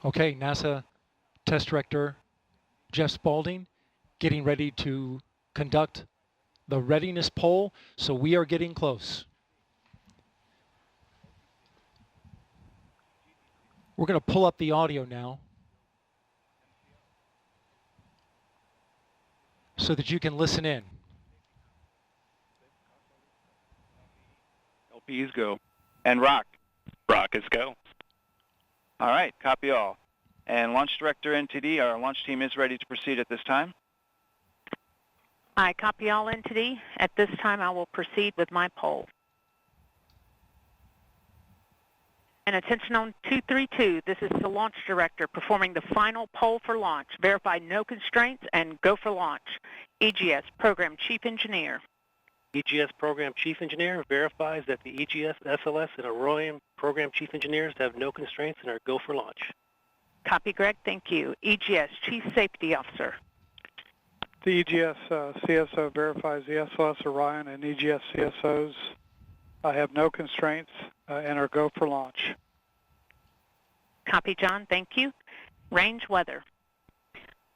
Okay, NASA Test Director Jeff Spaulding getting ready to conduct the readiness poll, so we are getting close. We're going to pull up the audio now so that you can listen in. LPs go. And rock. Rockets go. All right, copy all. And Launch Director NTD, our launch team is ready to proceed at this time. I copy all NTD. At this time, I will proceed with my poll. And attention on 232, this is the Launch Director performing the final poll for launch. Verify no constraints and go for launch. EGS Program Chief Engineer. EGS Program Chief Engineer verifies that the EGS, SLS, and Orion Program Chief Engineers have no constraints and are go for launch. Copy, Greg. Thank you. EGS Chief Safety Officer. The EGS CSO verifies the SLS, Orion, and EGS CSOs have no constraints and are go for launch. Copy, John. Thank you. Range weather.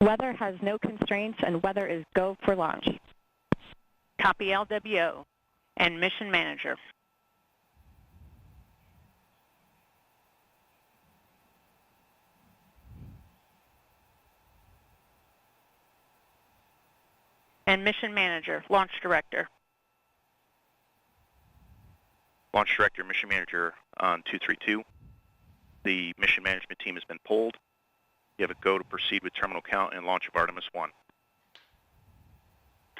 Weather has no constraints and weather is go for launch. Copy, LWO. And mission manager. And mission manager, launch director. Launch Director, Mission Manager on 232. The mission management team has been polled. You have a go to proceed with terminal count and launch of Artemis 1.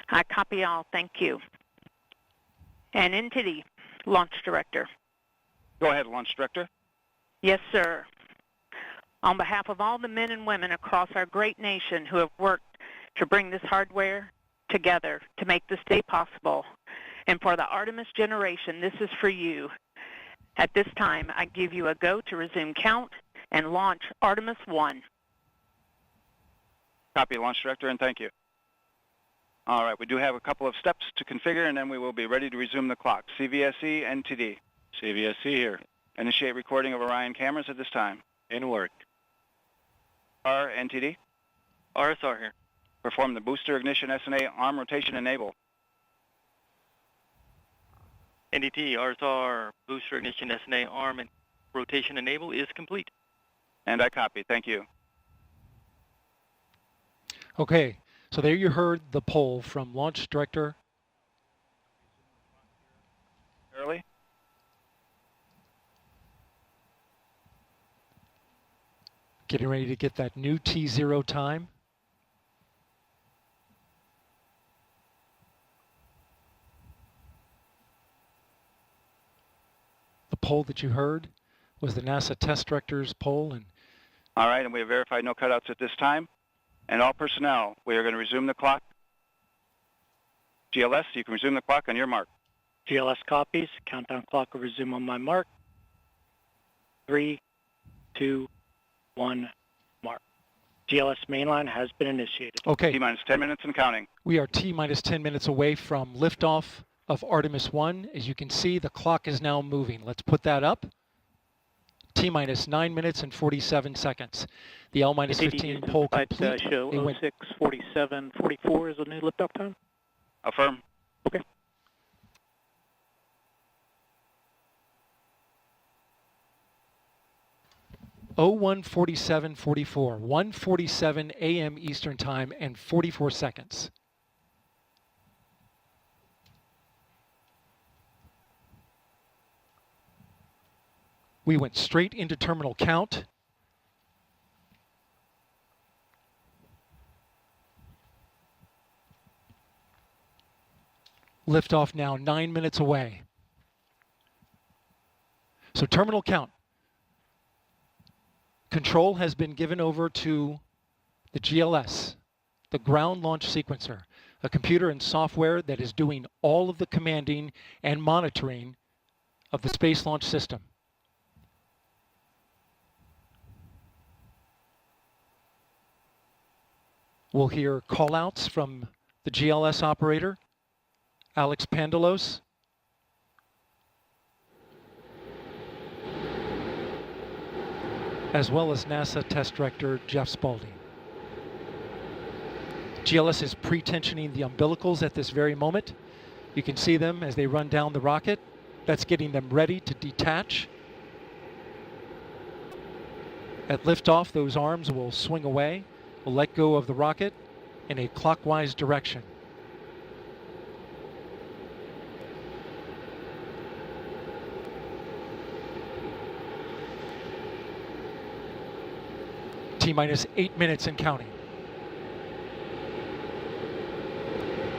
I copy all. Thank you. And NTD, launch director. Go ahead, Launch Director. Yes, sir. On behalf of all the men and women across our great nation who have worked to bring this hardware together to make this day possible, and for the Artemis generation, this is for you. At this time, I give you a go to resume count and launch Artemis 1. Copy, Launch Director, and thank you. All right, we do have a couple of steps to configure, and then we will be ready to resume the clock. CVSE, NTD. CVSE here. Initiate recording of Orion cameras at this time. In work. R, NTD. RSR here. Perform the booster ignition SNA arm rotation enable. NDT, RSR, booster ignition SNA arm and rotation enable is complete. And I copy. Thank you. Okay, so there you heard the poll from Launch Director. Early. Getting ready to get that new T0 time. The poll that you heard was the NASA Test Director's poll. And all right, and we have verified no cutouts at this time. And all personnel, we are going to resume the clock. GLS, you can resume the clock on your mark. GLS copies. Countdown clock will resume on my mark. 3, 2, 1, mark. GLS mainline has been initiated. okay, T-minus 10 minutes and counting. we are T-minus 10 minutes away from liftoff of Artemis 1. As you can see, the clock is now moving. Let's put that up. T-minus 9 minutes and 47 seconds. The L-minus 15 poll complete. Show It went 06:47:44 is the new liftoff time. Affirm. Okay. Oh 01:47:44, 1:47 a.m. Eastern Time and 44 seconds. We went straight into terminal count. Liftoff now 9 minutes away. So terminal count. Control has been given over to the GLS, the ground launch sequencer, a computer and software that is doing all of the commanding and monitoring of the Space Launch System. We'll hear call-outs from the GLS operator, Alex Pandalos. as well as NASA Test Director Jeff Spaulding. GLS is pre-tensioning the umbilicals at this very moment. You can see them as they run down the rocket. That's getting them ready to detach. At liftoff, those arms will swing away. We'll let go of the rocket in a clockwise direction. T-minus 8 minutes and counting.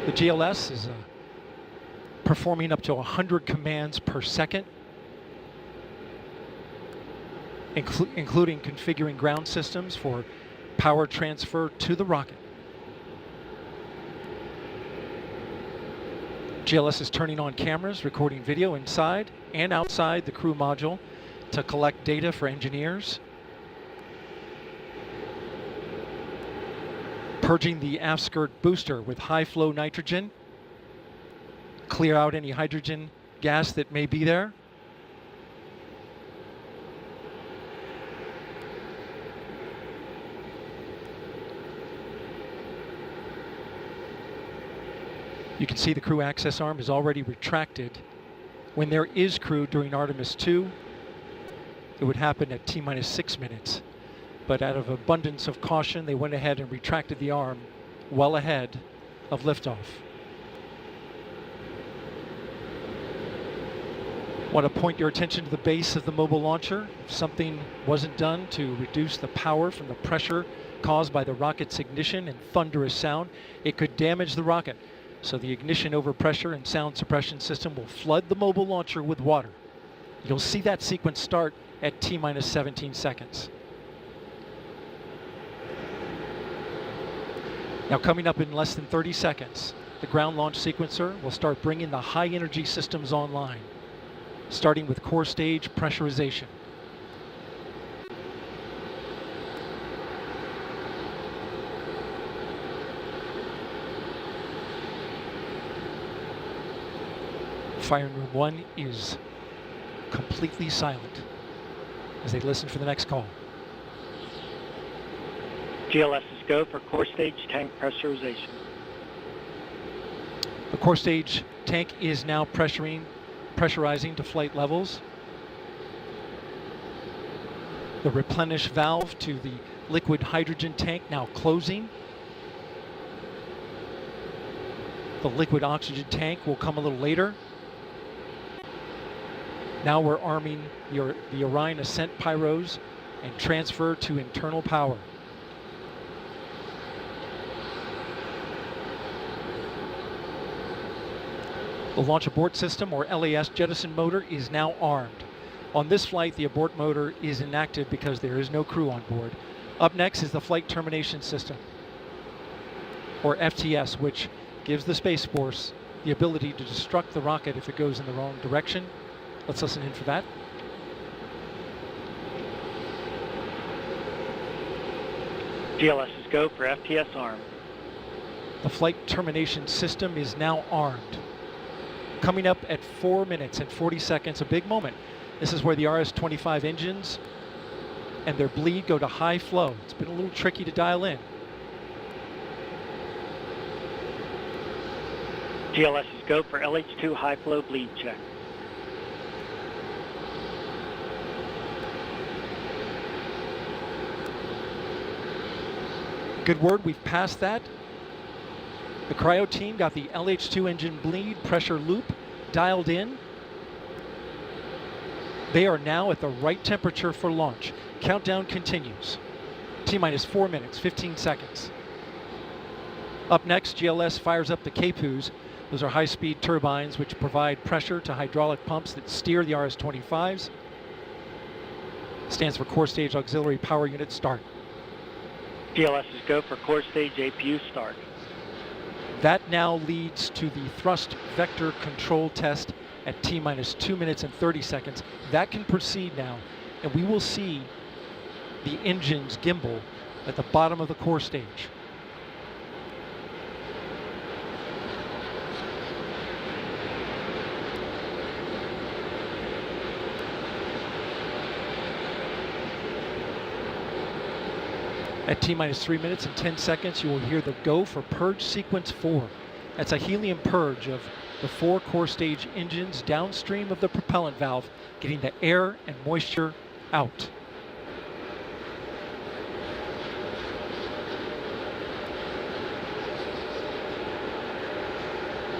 The GLS is performing up to 100 commands per second, including configuring ground systems for power transfer to the rocket. GLS is turning on cameras, recording video inside and outside the crew module to collect data for engineers. Purging the aft skirt booster with high flow nitrogen. Clear out any hydrogen gas that may be there. You can see the crew access arm is already retracted. When there is crew during Artemis 2, it would happen at T-minus 6 minutes. But out of abundance of caution, they went ahead and retracted the arm well ahead of liftoff. Want to point your attention to the base of the mobile launcher. If something wasn't done to reduce the power from the pressure caused by the rocket's ignition and thunderous sound, it could damage the rocket. So the ignition overpressure and sound suppression system will flood the mobile launcher with water. You'll see that sequence start at T-minus 17 seconds. Now coming up in less than 30 seconds, the ground launch sequencer will start bringing the high energy systems online, starting with core stage pressurization. Firing room 1 is completely silent as they listen for the next call. GLS is go for core stage tank pressurization. The core stage tank is now pressurizing to flight levels. The replenish valve to the liquid hydrogen tank now closing. The liquid oxygen tank will come a little later. Now we're arming the Orion ascent pyros and transfer to internal power. The launch abort system, or LAS jettison motor, is now armed. On this flight, the abort motor is inactive because there is no crew on board. Up next is the flight termination system, or FTS, which gives the Space Force the ability to destruct the rocket if it goes in the wrong direction. Let's listen in for that. GLS is go for FTS arm. The flight termination system is now armed. Coming up at 4 minutes and 40 seconds, a big moment. This is where the RS-25 engines and their bleed go to high flow. It's been a little tricky to dial in. GLS is go for LH2 high flow bleed check. Good word, we've passed that. The cryo team got the LH2 engine bleed pressure loop dialed in. They are now at the right temperature for launch. Countdown continues. T-minus 4 minutes, 15 seconds. Up next, GLS fires up the KPUs. Those are high-speed turbines which provide pressure to hydraulic pumps that steer the RS-25s. Stands for Core Stage Auxiliary Power Unit Start. GLS is go for core stage APU start. That now leads to the thrust vector control test at T-minus 2 minutes and 30 seconds. That can proceed now, and we will see the engines gimbal at the bottom of the core stage. At T-minus 3 minutes and 10 seconds, you will hear the go for purge sequence 4. That's a helium purge of the 4 core stage engines downstream of the propellant valve, getting the air and moisture out.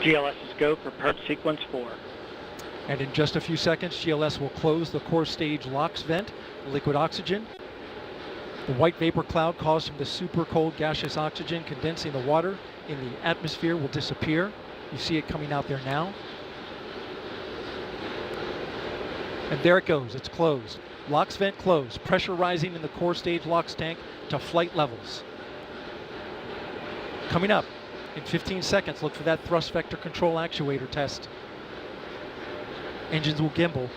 GLS is go for purge sequence 4. And in just a few seconds, GLS will close the core stage LOX vent, liquid oxygen. The white vapor cloud caused from the super cold gaseous oxygen condensing the water in the atmosphere will disappear. You see it coming out there now. And there it goes, it's closed. LOX vent closed, pressure rising in the core stage LOX tank to flight levels. Coming up in 15 seconds, look for that thrust vector control actuator test. Engines will gimbal.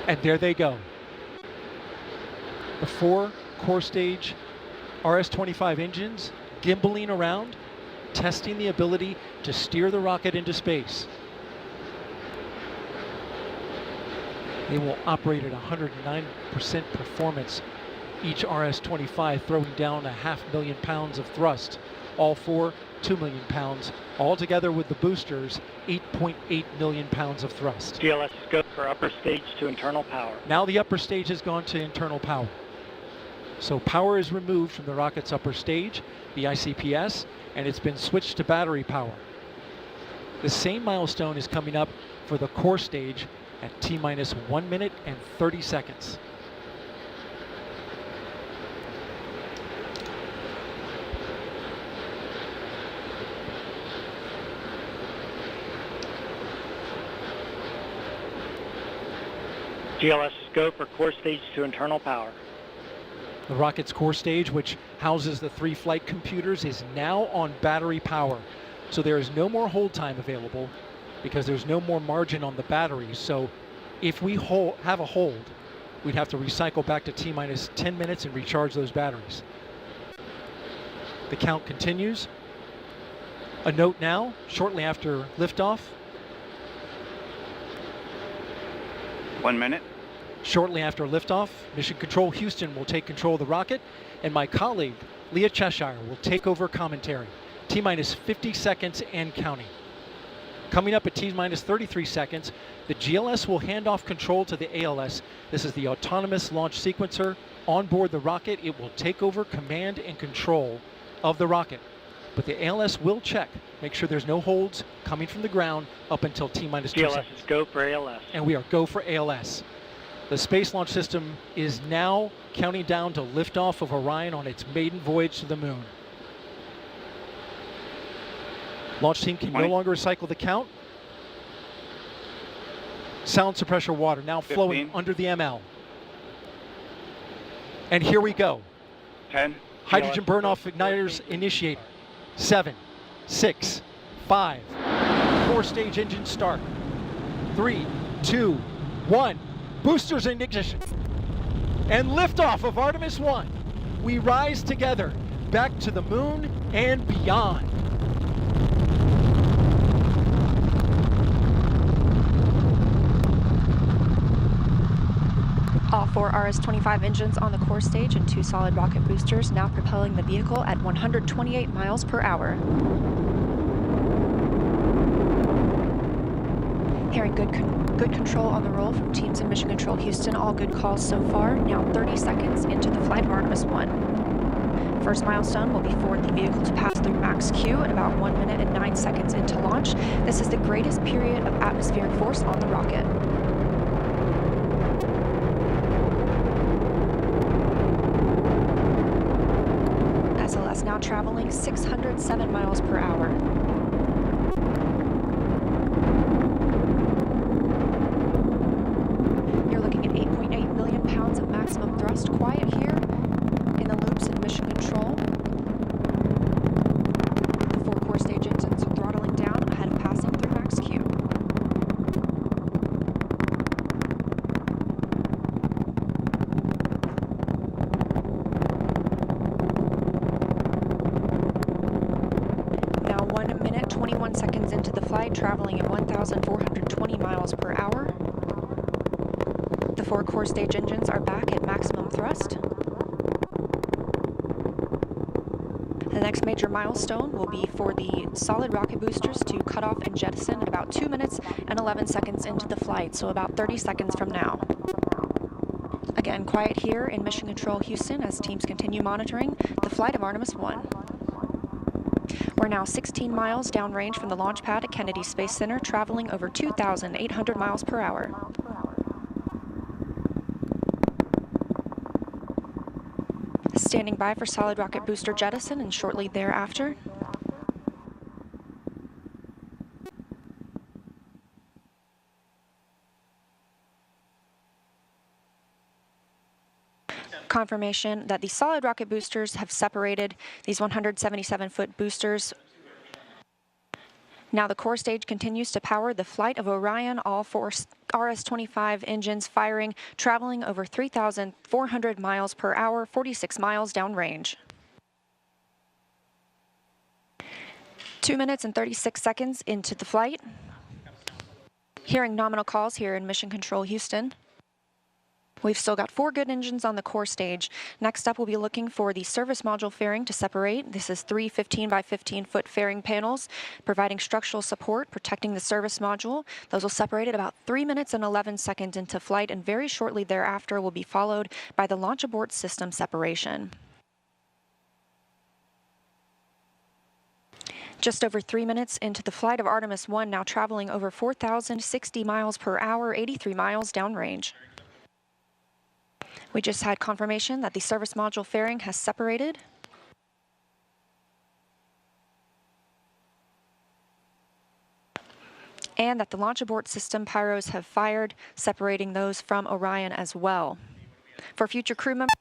And there they go. The 4 core stage RS-25 engines gimbaling around, testing the ability to steer the rocket into space. They will operate at 109% performance. Each RS-25 throwing down 500,000 pounds of thrust. All 4, 2 million pounds. All together with the boosters, 8.8 million pounds of thrust. GLS is go for upper stage to internal power. Now the upper stage has gone to internal power. So power is removed from the rocket's upper stage, the ICPS, and it's been switched to battery power. The same milestone is coming up for the core stage at T-minus 1 minute and 30 seconds. GLS is go for core stage to internal power. The rocket's core stage, which houses the 3 flight computers, is now on battery power. So there is no more hold time available because there's no more margin on the batteries. So if we have a hold, we'd have to recycle back to T-minus 10 minutes and recharge those batteries. The count continues. A note now, shortly after liftoff. 1 minute. Shortly after liftoff, Mission Control Houston will take control of the rocket, and my colleague, Leah Cheshire, will take over commentary. T-minus 50 seconds and counting. Coming up at T-minus 33 seconds, the GLS will hand off control to the ALS. This is the autonomous launch sequencer. On board the rocket, it will take over command and control of the rocket. But the ALS will check, make sure there's no holds coming from the ground up until T-minus 2 GLS seconds. is go for ALS. And we are go for ALS. The Space Launch System is now counting down to liftoff of Orion on its maiden voyage to the moon. Launch team can no longer recycle the count. Sound suppressor water now flowing 15. under the ML. And here we go. 10. Hydrogen burn-off igniters initiated. 7, 6, 5. Core stage engine start. 3, 2, 1. Boosters in ignition. And liftoff of Artemis 1. We rise together back to the moon and beyond. All 4 RS-25 engines on the core stage and 2 solid rocket boosters now propelling the vehicle at 128 miles per hour. Hearing good control on the roll from teams in Mission Control Houston. All good calls so far. Now 30 seconds into the flight of Artemis 1. First milestone will be for the vehicle to pass through max Q at about 1 minute and 9 seconds into launch. This is the greatest period of atmospheric force on the rocket. SLS now traveling 607 miles per hour. You're looking at 8.8 million pounds of maximum thrust. Quiet here in the loops in Mission Control. The 4 core stage engines are throttling down ahead of passing through max Q. Now 1 minute, 21 seconds into the flight, traveling at 1,420 miles per hour. 4 core stage engines are back at maximum thrust. The next major milestone will be for the solid rocket boosters to cut off and jettison at about 2 minutes and 11 seconds into the flight, so about 30 seconds from now. Again, quiet here in Mission Control Houston as teams continue monitoring the flight of Artemis 1. We're now 16 miles downrange from the launch pad at Kennedy Space Center, traveling over 2,800 miles per hour. Standing by for solid rocket booster jettison and shortly thereafter. Confirmation that the solid rocket boosters have separated these 177-foot boosters. Now the core stage continues to power the flight of Orion, all 4 RS-25 engines firing, traveling over 3,400 miles per hour, 46 miles downrange. 2 minutes and 36 seconds into the flight. Hearing nominal calls here in Mission Control Houston. We've still got 4 good engines on the core stage. Next up, we'll be looking for the service module fairing to separate. This is 3 15 by 15 foot fairing panels, providing structural support, protecting the service module. Those will separate at about 3 minutes and 11 seconds into flight, and very shortly thereafter will be followed by the launch abort system separation. Just over 3 minutes into the flight of Artemis 1, now traveling over 4,060 miles per hour, 83 miles downrange. We just had confirmation that the service module fairing has separated. And that the launch abort system pyros have fired, separating those from Orion as well. For future crew members,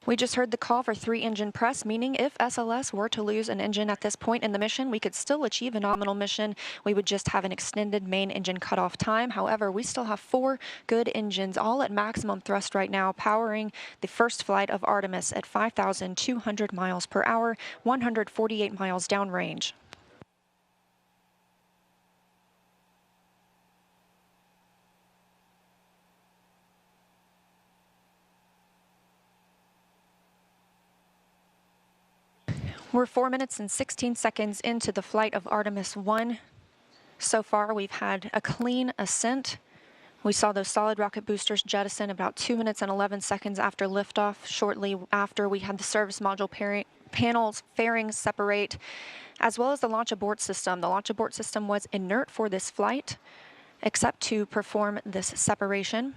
we just heard the call for 3 engine press, meaning if SLS were to lose an engine at this point in the mission, we could still achieve a nominal mission. We would just have an extended main engine cutoff time. However, we still have 4 good engines, all at maximum thrust right now, powering the first flight of Artemis at 5,200 miles per hour, 148 miles downrange. We're 4 minutes and 16 seconds into the flight of Artemis 1. So far, we've had a clean ascent. We saw those solid rocket boosters jettison about 2 minutes and 11 seconds after liftoff. Shortly after, we had the service module panels fairings separate, as well as the launch abort system. The launch abort system was inert for this flight, except to perform this separation.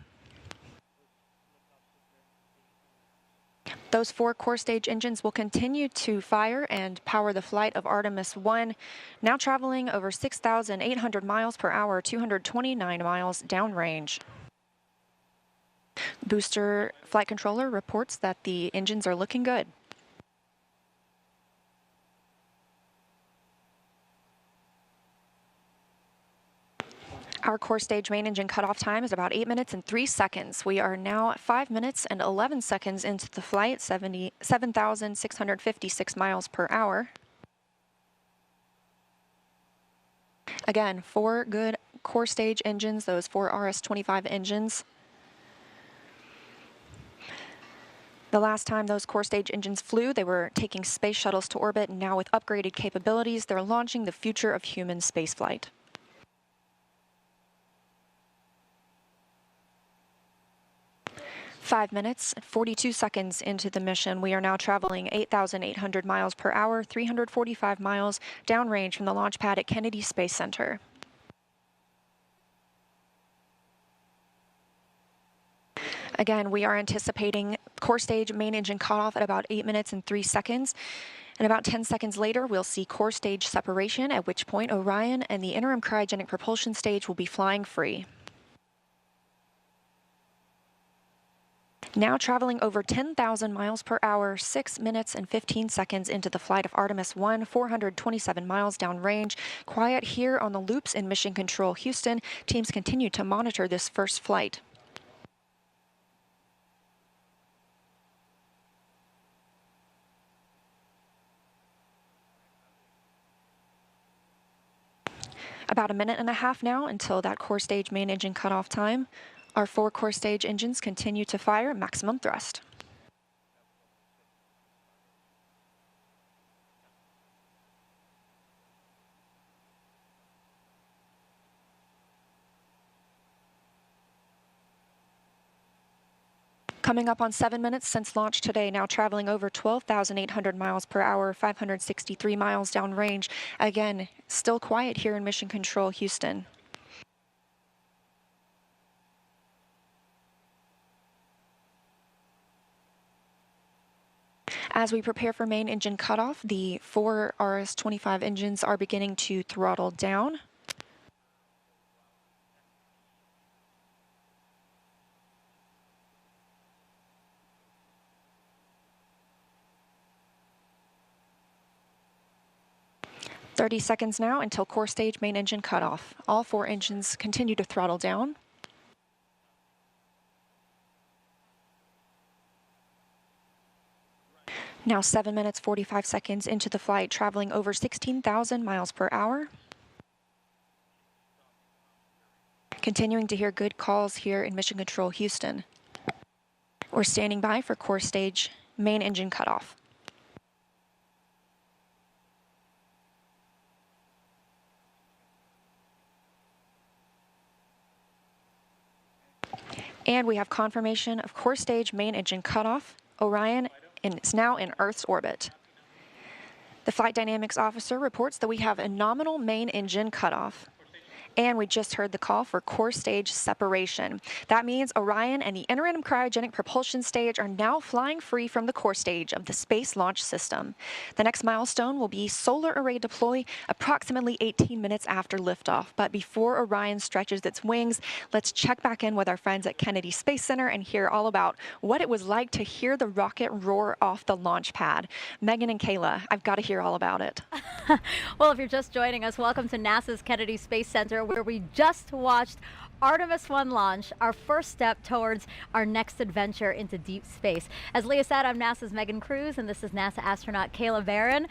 Those 4 core stage engines will continue to fire and power the flight of Artemis 1, now traveling over 6,800 miles per hour, 229 miles downrange. Booster flight controller reports that the engines are looking good. Our core stage main engine cutoff time is about 8 minutes and 3 seconds. We are now 5 minutes and 11 seconds into the flight, 7,656 miles per hour. Again, 4 good core stage engines, those 4 RS-25 engines. The last time those core stage engines flew, they were taking space shuttles to orbit, and now with upgraded capabilities, they're launching the future of human spaceflight. 5 minutes, 42 seconds into the mission. We are now traveling 8,800 miles per hour, 345 miles downrange from the launch pad at Kennedy Space Center. Again, we are anticipating core stage main engine cutoff at about 8 minutes and 3 seconds. And about 10 seconds later, we'll see core stage separation, at which point Orion and the interim cryogenic propulsion stage will be flying free. Now traveling over 10,000 miles per hour, 6 minutes and 15 seconds into the flight of Artemis 1, 427 miles downrange. Quiet here on the loops in Mission Control Houston. Teams continue to monitor this first flight. About a minute and a half now until that core stage main engine cutoff time. Our 4 core stage engines continue to fire at maximum thrust. Coming up on 7 minutes since launch today, now traveling over 12,800 miles per hour, 563 miles downrange. Again, still quiet here in Mission Control, Houston. As we prepare for main engine cutoff, the 4 RS-25 engines are beginning to throttle down. "30 seconds now until core stage main engine cutoff. All 4 engines continue to throttle down. Now 7 minutes 45 seconds into the flight, traveling over 16,000 miles per hour. Continuing to hear good calls here in Mission Control, Houston. We're standing by for core stage main engine cutoff. And we have confirmation of core stage main engine cutoff. Orion is now in Earth's orbit. The flight dynamics officer reports that we have a nominal main engine cutoff. And we just heard the call for core stage separation. That means Orion and the interim cryogenic propulsion stage are now flying free from the core stage of the Space Launch System. The next milestone will be solar array deploy approximately 18 minutes after liftoff. But before Orion stretches its wings, let's check back in with our friends at Kennedy Space Center and hear all about what it was like to hear the rocket roar off the launch pad. Megan and Kayla, I've got to hear all about it. Well, if you're just joining us, welcome to NASA's Kennedy Space Center, where we just watched Artemis 1 launch, our first step towards our next adventure into deep space. As Leah said, I'm NASA's Megan Cruz, and this is NASA astronaut Kayla Barron.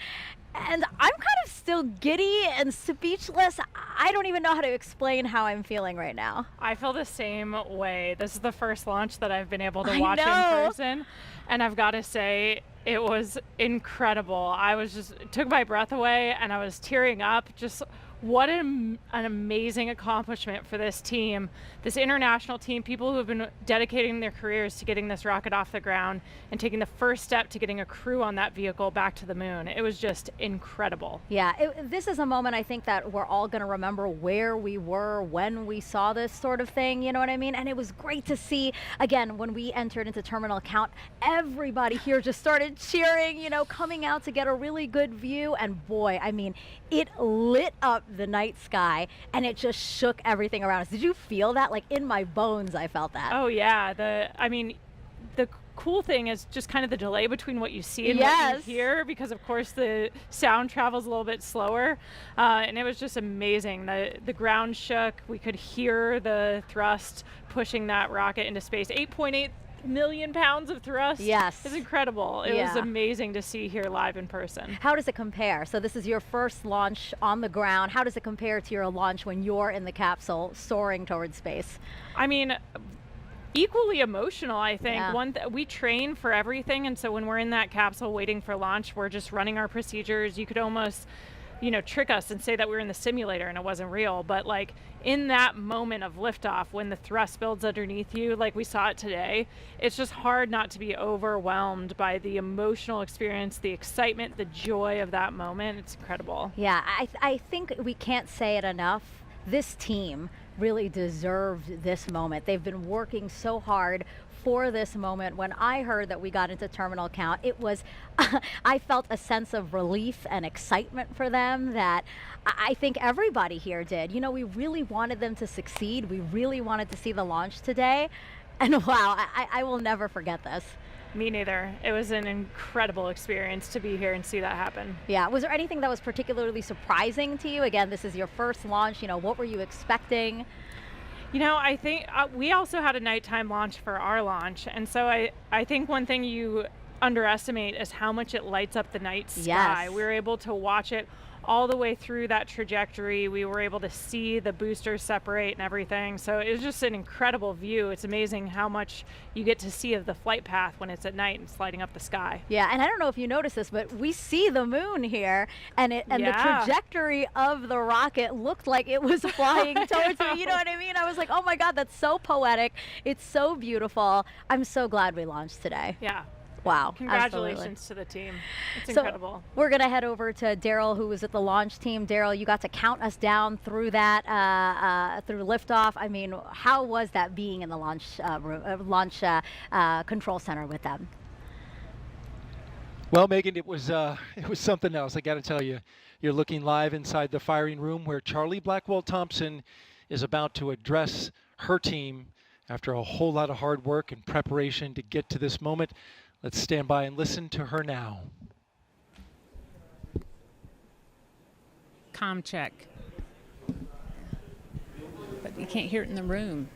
And I'm kind of still giddy and speechless. I don't even know how to explain how I'm feeling right now. I feel the same way. This is the first launch that I've been able to watch in person. And I've got to say, it was incredible. It took my breath away and I was tearing up. Just what an amazing accomplishment for this team, this international team, people who have been dedicating their careers to getting this rocket off the ground and taking the first step to getting a crew on that vehicle back to the moon. It was just incredible. Yeah, this is a moment I think that we're all going to remember where we were when we saw this sort of thing, you know what I mean? And it was great to see, again, when we entered into terminal count, everybody here just started cheering, you know, coming out to get a really good view. And boy, I mean, it lit up the night sky and it just shook everything around us. Did you feel that? Like in my bones, I felt that. Oh yeah, the cool thing is just kind of the delay between what you see and what you hear, because of course the sound travels a little bit slower, and it was just amazing. The ground shook. We could hear the thrust pushing that rocket into space. 8.8 million pounds of thrust. Yes. It's incredible. It was amazing to see here live in person. How does it compare? So this is your first launch on the ground. How does it compare to your launch when you're in the capsule soaring towards space? I mean, equally emotional, I think. We train for everything, and so when we're in that capsule waiting for launch, we're just running our procedures. You could almost, you know, trick us and say that we were in the simulator and it wasn't real, but like in that moment of liftoff, when the thrust builds underneath you, like we saw it today, it's just hard not to be overwhelmed by the emotional experience, the excitement, the joy of that moment. It's incredible. Yeah, I think we can't say it enough. This team really deserved this moment. They've been working so hard for this moment. When I heard that we got into terminal count, it was, I felt a sense of relief and excitement for them that I think everybody here did. You know, we really wanted them to succeed. We really wanted to see the launch today. And wow, I will never forget this. Me neither. It was an incredible experience to be here and see that happen. Yeah. Was there anything that was particularly surprising to you? Again, this is your first launch. You know, what were you expecting? You know, I think we also had a nighttime launch for our launch. And so I think one thing you underestimate is how much it lights up the night sky. We were able to watch it all the way through that trajectory. We were able to see the boosters separate and everything. So it was just an incredible view. It's amazing how much you get to see of the flight path when it's at night and sliding up the sky. Yeah, and I don't know if you noticed this, but we see the moon here, and the trajectory of the rocket looked like it was flying towards me. You know what I mean? I was like, oh my God, that's so poetic. It's so beautiful. I'm so glad we launched today. Yeah. Wow. Congratulations absolutely. to the team. It's incredible. We're going to head over to Daryl, who was at the launch team. Daryl, you got to count us down through that, through liftoff. I mean, how was that being in the launch control center with them? Well, Megan, it was something else. I got to tell you, you're looking live inside the firing room where Charlie Blackwell-Thompson is about to address her team after a whole lot of hard work and preparation to get to this moment. Let's stand by and listen to her now. Comm check. But you can't hear it in the room.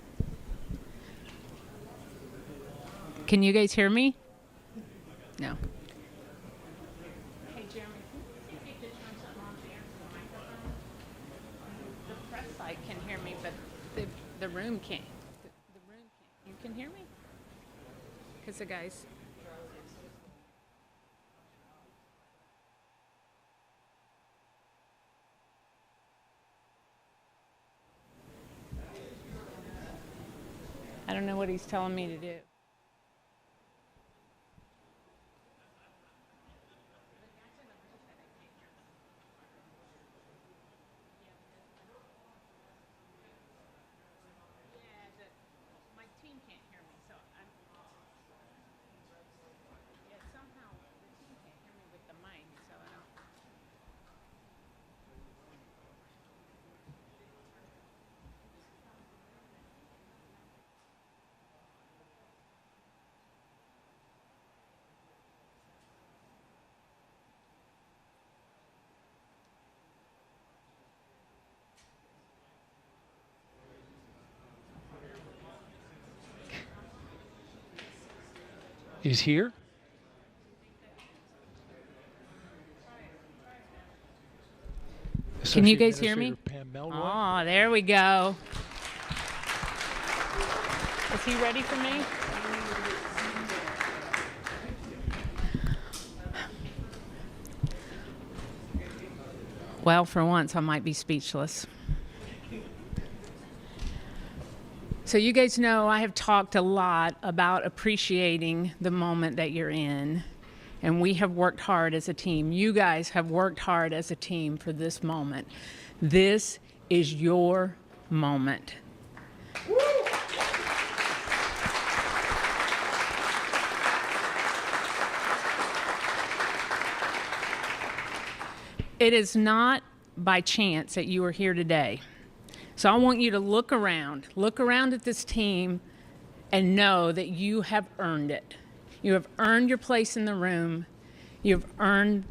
Can you guys hear me? No. Hey, Jeremy, can you see if you could turn something on there for the microphone? The press site can hear me, but the room can't. The room can't. You can hear me? Because the guys... I don't know what he's telling me to do. My team can't hear me, so somehow the team can't hear me with the mic, so I don't. He's here. Can you guys hear me? Pam Melroy. Oh, there we go. Is he ready for me? Well, for once, I might be speechless. So you guys know I have talked a lot about appreciating the moment that you're in, and we have worked hard as a team. You guys have worked hard as a team for this moment. This is your moment. It is not by chance that you are here today. So I want you to look around at this team and know that you have earned it. You have earned your place in the room. You have earned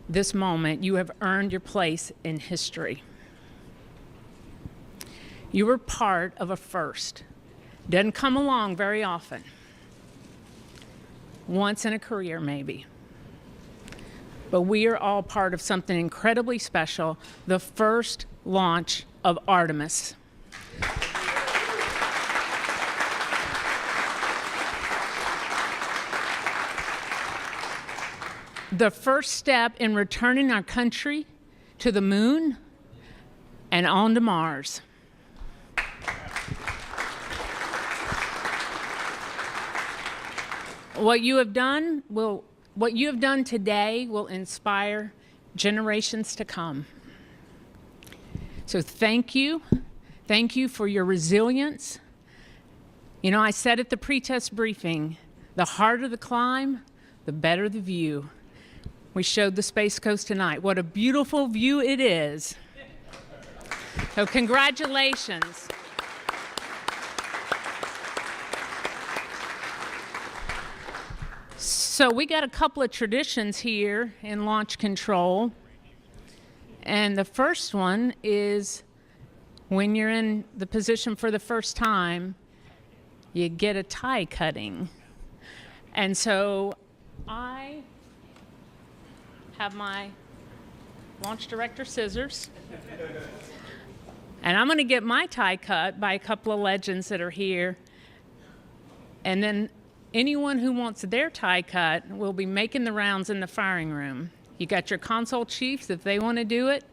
this moment. You have earned your place in history. You were part of a first. Doesn't come along very often. Once in a career, maybe. But we are all part of something incredibly special, the first launch of Artemis. The first step in returning our country to the moon and on to Mars. What you have done today will inspire generations to come. So thank you. Thank you for your resilience. You know, I said at the pre-test briefing, the harder the climb, the better the view. We showed the Space Coast tonight. What a beautiful view it is. So congratulations. So we got a couple of traditions here in launch control. And the first one is when you're in the position for the first time, you get a tie cutting. And so I have my Launch Director Scissors. And I'm going to get my tie cut by a couple of legends that are here. And then anyone who wants their tie cut will be making the rounds in the firing room. You got your console chiefs if they want to do it.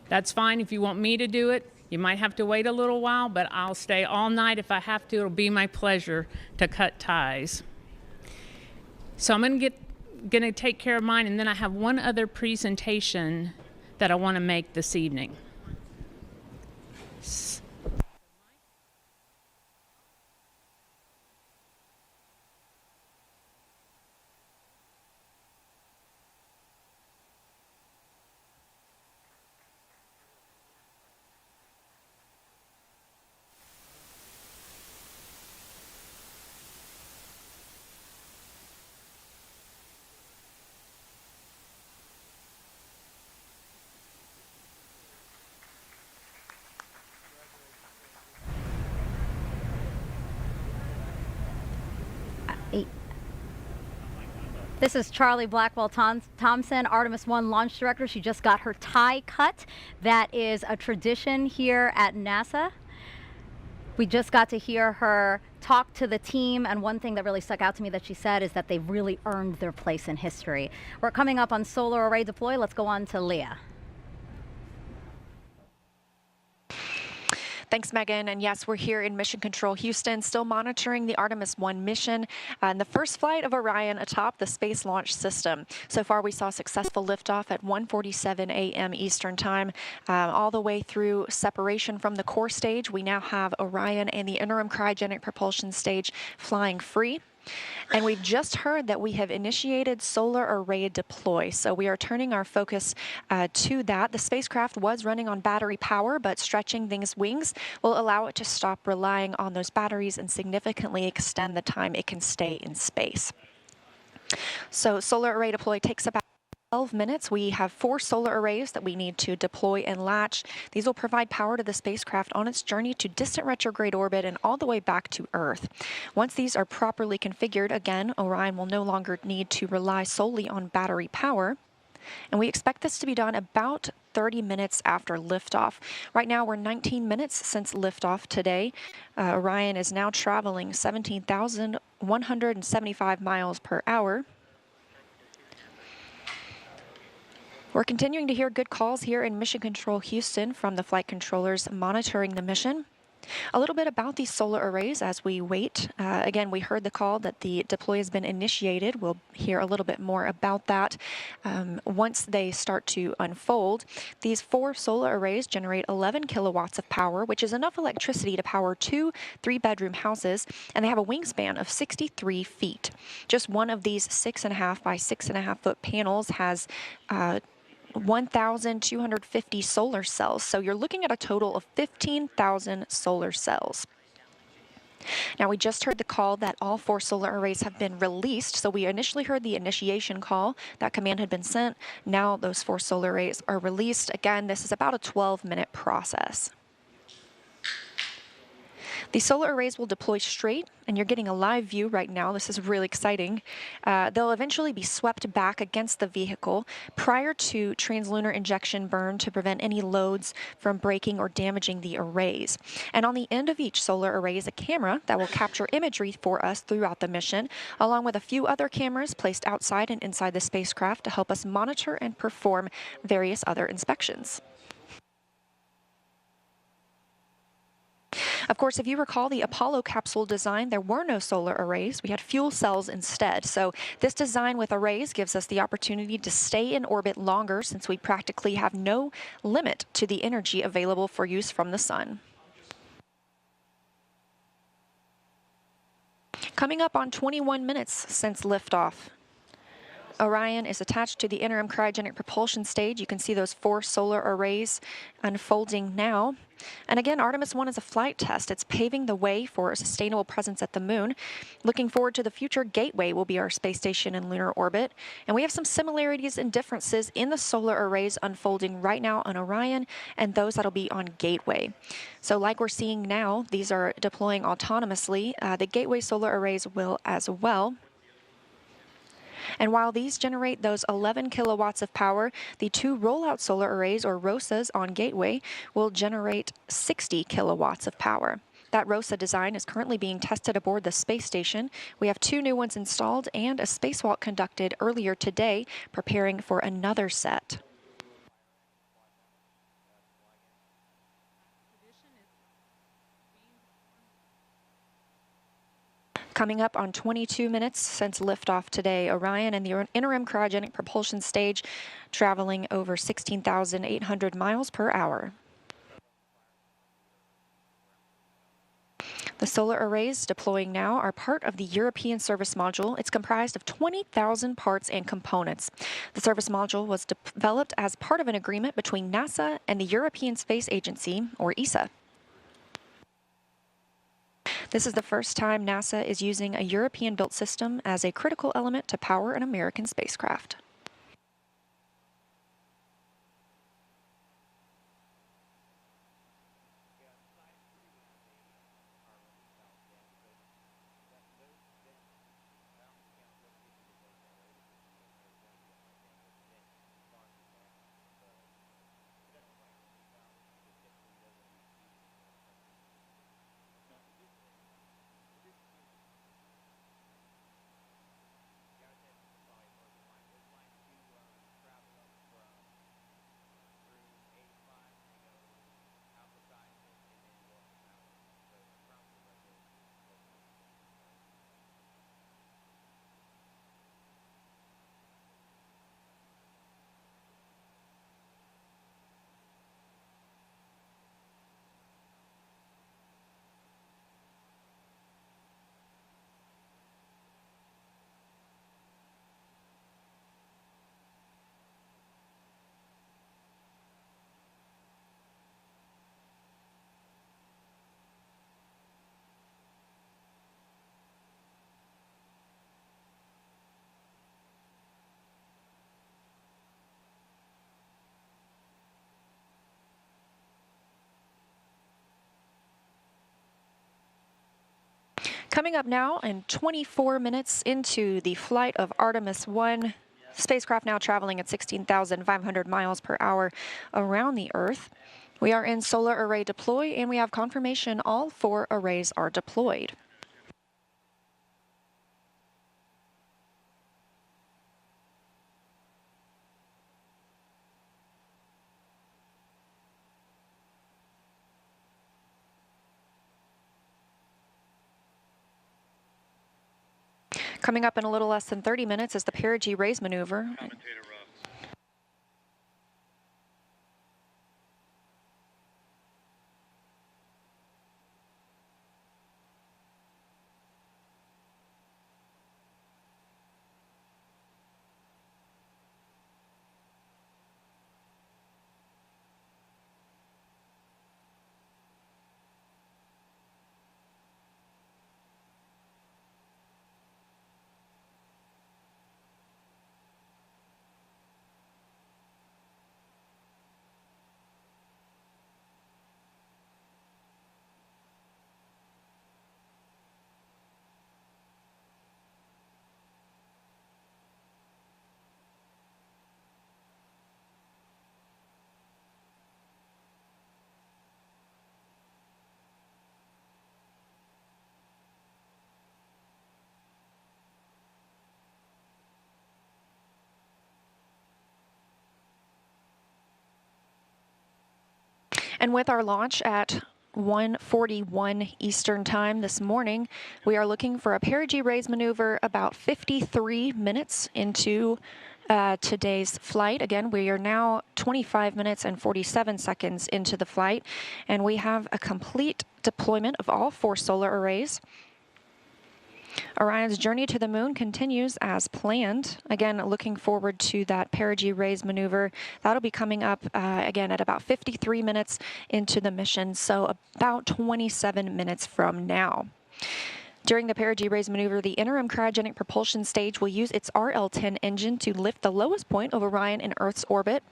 That's fine. If you want me to do it, you might have to wait a little while, but I'll stay all night if I have to. It'll be my pleasure to cut ties. So I'm going to take care of mine, and then I have one other presentation that I want to make this evening. This is Charlie Blackwell Thompson, Artemis 1 launch director. She just got her tie cut. That is a tradition here at NASA. We just got to hear her talk to the team, and one thing that really stuck out to me that she said is that they've really earned their place in history. We're coming up on solar array deploy. Let's go on to Leah. Thanks, Megan. And yes, we're here in Mission Control Houston, still monitoring the Artemis 1 mission and the first flight of Orion atop the Space Launch System. So far, we saw successful liftoff at 1:47 a.m. Eastern Time, all the way through separation from the core stage. We now have Orion and the interim cryogenic propulsion stage flying free. And we've just heard that we have initiated solar array deploy. So we are turning our focus to that. The spacecraft was running on battery power, but stretching these wings will allow it to stop relying on those batteries and significantly extend the time it can stay in space. So solar array deploy takes about 12 minutes. We have 4 solar arrays that we need to deploy and latch. These will provide power to the spacecraft on its journey to distant retrograde orbit and all the way back to Earth. Once these are properly configured, again, Orion will no longer need to rely solely on battery power. And we expect this to be done about 30 minutes after liftoff. Right now, we're 19 minutes since liftoff today. Orion is now traveling 17,175 miles per hour. We're continuing to hear good calls here in Mission Control Houston from the flight controllers monitoring the mission. A little bit about these solar arrays as we wait. Again, we heard the call that the deploy has been initiated. We'll hear a little bit more about that once they start to unfold. These 4 solar arrays generate 11 kilowatts of power, which is enough electricity to power 2 3-bedroom houses, and they have a wingspan of 63 feet. Just one of these 6.5 by 6.5 foot panels has 1,250 solar cells. So you're looking at a total of 15,000 solar cells. Now, we just heard the call that all 4 solar arrays have been released. So we initially heard the initiation call. That command had been sent. Now those 4 solar arrays are released. Again, this is about a 12-minute process. These solar arrays will deploy straight, and you're getting a live view right now. This is really exciting. They'll eventually be swept back against the vehicle prior to translunar injection burn to prevent any loads from breaking or damaging the arrays. And on the end of each solar array is a camera that will capture imagery for us throughout the mission, along with a few other cameras placed outside and inside the spacecraft to help us monitor and perform various other inspections. Of course, if you recall the Apollo capsule design, there were no solar arrays. We had fuel cells instead. So this design with arrays gives us the opportunity to stay in orbit longer since we practically have no limit to the energy available for use from the sun. Coming up on 21 minutes since liftoff. Orion is attached to the interim cryogenic propulsion stage. You can see those 4 solar arrays unfolding now. And again, Artemis 1 is a flight test. It's paving the way for a sustainable presence at the moon. Looking forward to the future, Gateway will be our space station in lunar orbit. And we have some similarities and differences in the solar arrays unfolding right now on Orion and those that'll be on Gateway. So like we're seeing now, these are deploying autonomously. The Gateway solar arrays will as well. And while these generate those 11 kilowatts of power, the 2 rollout solar arrays, or ROSAs, on Gateway will generate 60 kilowatts of power. That ROSA design is currently being tested aboard the space station. We have 2 new ones installed and a spacewalk conducted earlier today, preparing for another set. Coming up on 22 minutes since liftoff today, Orion and the interim cryogenic propulsion stage traveling over 16,800 miles per hour. The solar arrays deploying now are part of the European Service Module. It's comprised of 20,000 parts and components. The service module was developed as part of an agreement between NASA and the European Space Agency, or ESA. This is the first time NASA is using a European-built system as a critical element to power an American spacecraft. Coming up now, and 24 minutes into the flight of Artemis 1, spacecraft now traveling at 16,500 miles per hour around the Earth. We are in solar array deploy, and we have confirmation all 4 arrays are deployed. Coming up in a little less than 30 minutes is the perigee raise maneuver. And with our launch at 1:41 Eastern Time this morning, we are looking for a perigee raise maneuver about 53 minutes into today's flight. Again, we are now 25 minutes and 47 seconds into the flight, and we have a complete deployment of all 4 solar arrays. Orion's journey to the moon continues as planned. Again, looking forward to that perigee raise maneuver. That'll be coming up again at about 53 minutes into the mission, so about 27 minutes from now. During the perigee raise maneuver, the interim cryogenic propulsion stage will use its RL-10 engine to lift the lowest point of Orion in Earth's orbit.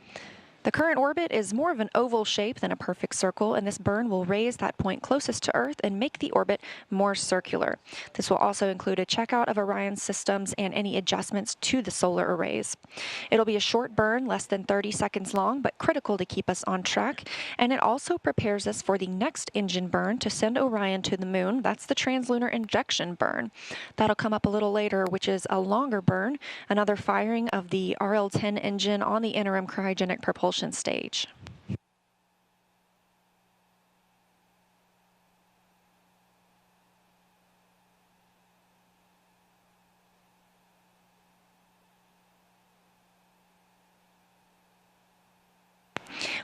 The current orbit is more of an oval shape than a perfect circle, and this burn will raise that point closest to Earth and make the orbit more circular. This will also include a checkout of Orion's systems and any adjustments to the solar arrays. It'll be a short burn, less than 30 seconds long, but critical to keep us on track, and it also prepares us for the next engine burn to send Orion to the moon. That's the translunar injection burn. That'll come up a little later, which is a longer burn, another firing of the RL-10 engine on the interim cryogenic propulsion stage.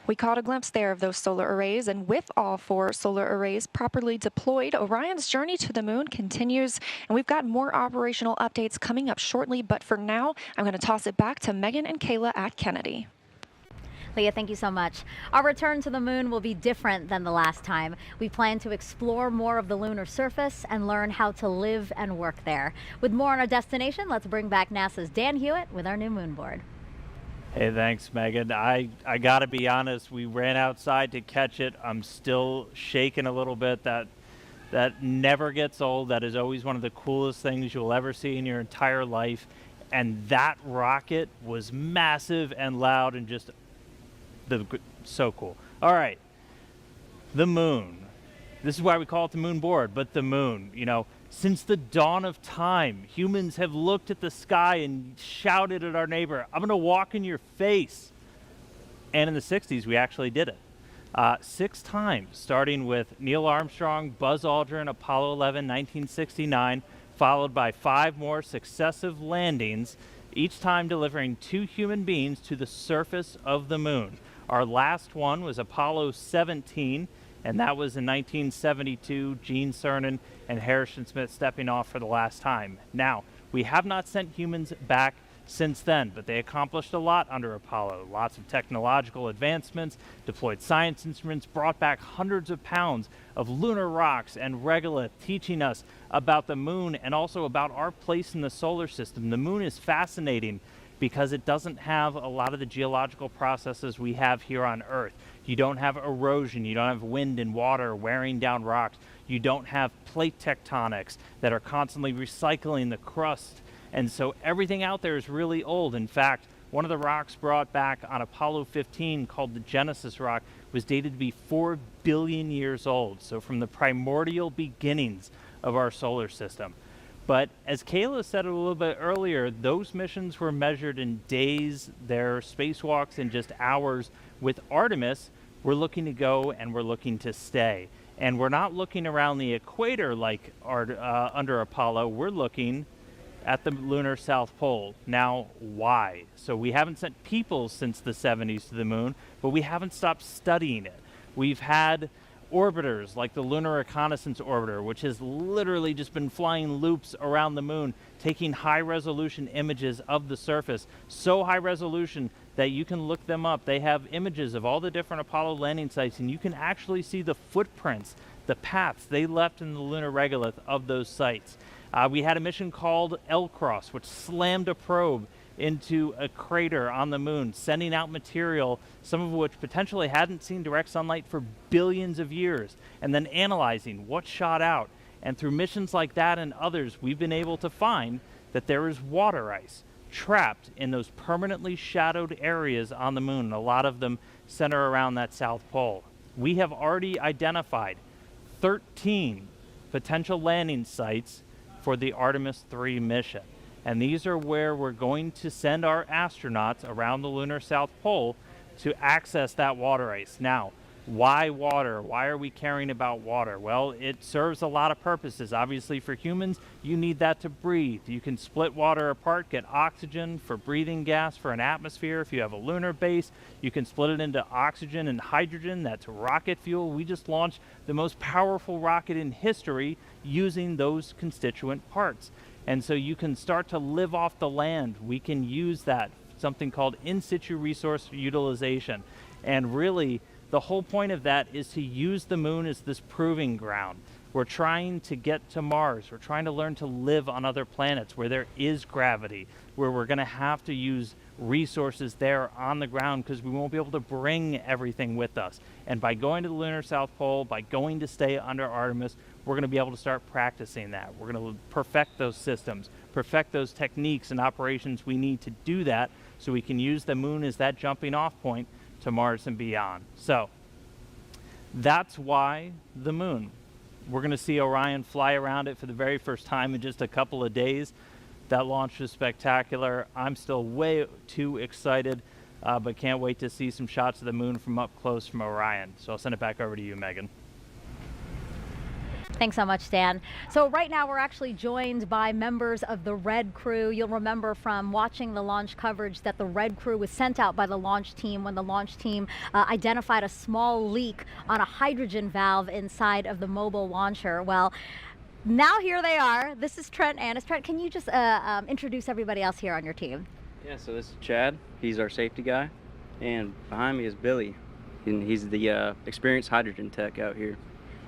We caught a glimpse there of those solar arrays, and with all 4 solar arrays properly deployed, Orion's journey to the moon continues, and we've got more operational updates coming up shortly, but for now, I'm going to toss it back to Megan and Kayla at Kennedy. Leah, thank you so much. Our return to the moon will be different than the last time. We plan to explore more of the lunar surface and learn how to live and work there. With more on our destination, let's bring back NASA's Dan Hewitt with our new moon board. Hey, thanks, Megan. I gotta be honest, we ran outside to catch it. I'm still shaking a little bit. That never gets old. That is always one of the coolest things you'll ever see in your entire life. And that rocket was massive and loud and just so cool. All right, the moon. This is why we call it the moon board, but the moon, you know, since the dawn of time, humans have looked at the sky and shouted at our neighbor, "I'm gonna walk in your face." And in the 60s, we actually did it. 6 times, starting with Neil Armstrong, Buzz Aldrin, Apollo 11, 1969, followed by 5 more successive landings, each time delivering 2 human beings to the surface of the moon. Our last one was Apollo 17, and that was in 1972, Gene Cernan and Harrison Smith stepping off for the last time. Now, we have not sent humans back since then, but they accomplished a lot under Apollo. Lots of technological advancements, deployed science instruments, brought back hundreds of pounds of lunar rocks and regolith, teaching us about the moon and also about our place in the solar system. The moon is fascinating because it doesn't have a lot of the geological processes we have here on Earth. You don't have erosion, you don't have wind and water wearing down rocks, you don't have plate tectonics that are constantly recycling the crust, and so everything out there is really old. In fact, one of the rocks brought back on Apollo 15, called the Genesis rock, was dated to be 4 billion years old, so from the primordial beginnings of our solar system. But as Kayla said a little bit earlier, those missions were measured in days, their spacewalks in just hours. With Artemis, we're looking to go and we're looking to stay. And we're not looking around the equator like under Apollo, we're looking at the lunar South Pole. Now, why? So we haven't sent people since the 70s to the moon, but we haven't stopped studying it. We've had orbiters like the Lunar Reconnaissance Orbiter, which has literally just been flying loops around the moon, taking high-resolution images of the surface, so high resolution that you can look them up. They have images of all the different Apollo landing sites, and you can actually see the footprints, the paths they left in the lunar regolith of those sites. We had a mission called L-Cross, which slammed a probe into a crater on the moon, sending out material, some of which potentially hadn't seen direct sunlight for billions of years, and then analyzing what shot out. And through missions like that and others, we've been able to find that there is water ice trapped in those permanently shadowed areas on the moon. A lot of them center around that South Pole. We have already identified 13 potential landing sites for the Artemis 3 mission. And these are where we're going to send our astronauts around the lunar South Pole to access that water ice. Now, why water? Why are we caring about water? Well, it serves a lot of purposes. Obviously, for humans, you need that to breathe. You can split water apart, get oxygen for breathing gas for an atmosphere. If you have a lunar base, you can split it into oxygen and hydrogen. That's rocket fuel. We just launched the most powerful rocket in history using those constituent parts. And so you can start to live off the land. We can use that, something called in situ resource utilization. And really, the whole point of that is to use the moon as this proving ground. We're trying to get to Mars. We're trying to learn to live on other planets where there is gravity, where we're going to have to use resources there on the ground because we won't be able to bring everything with us. And by going to the lunar South Pole, by going to stay under Artemis, we're going to be able to start practicing that. We're going to perfect those systems, perfect those techniques and operations we need to do that so we can use the moon as that jumping off point to Mars and beyond. So that's why the moon. We're going to see Orion fly around it for the very first time in just a couple of days. That launch was spectacular. I'm still way too excited, but can't wait to see some shots of the moon from up close from Orion. So I'll send it back over to you, Megan. Thanks so much, Dan. So right now we're actually joined by members of the Red Crew. You'll remember from watching the launch coverage that the Red Crew was sent out by the launch team when the launch team identified a small leak on a hydrogen valve inside of the mobile launcher. Well, now here they are. This is Trent Annis. Trent, can you just introduce everybody else here on your team? Yeah, so this is Chad. He's our safety guy. And behind me is Billy. And he's the experienced hydrogen tech out here.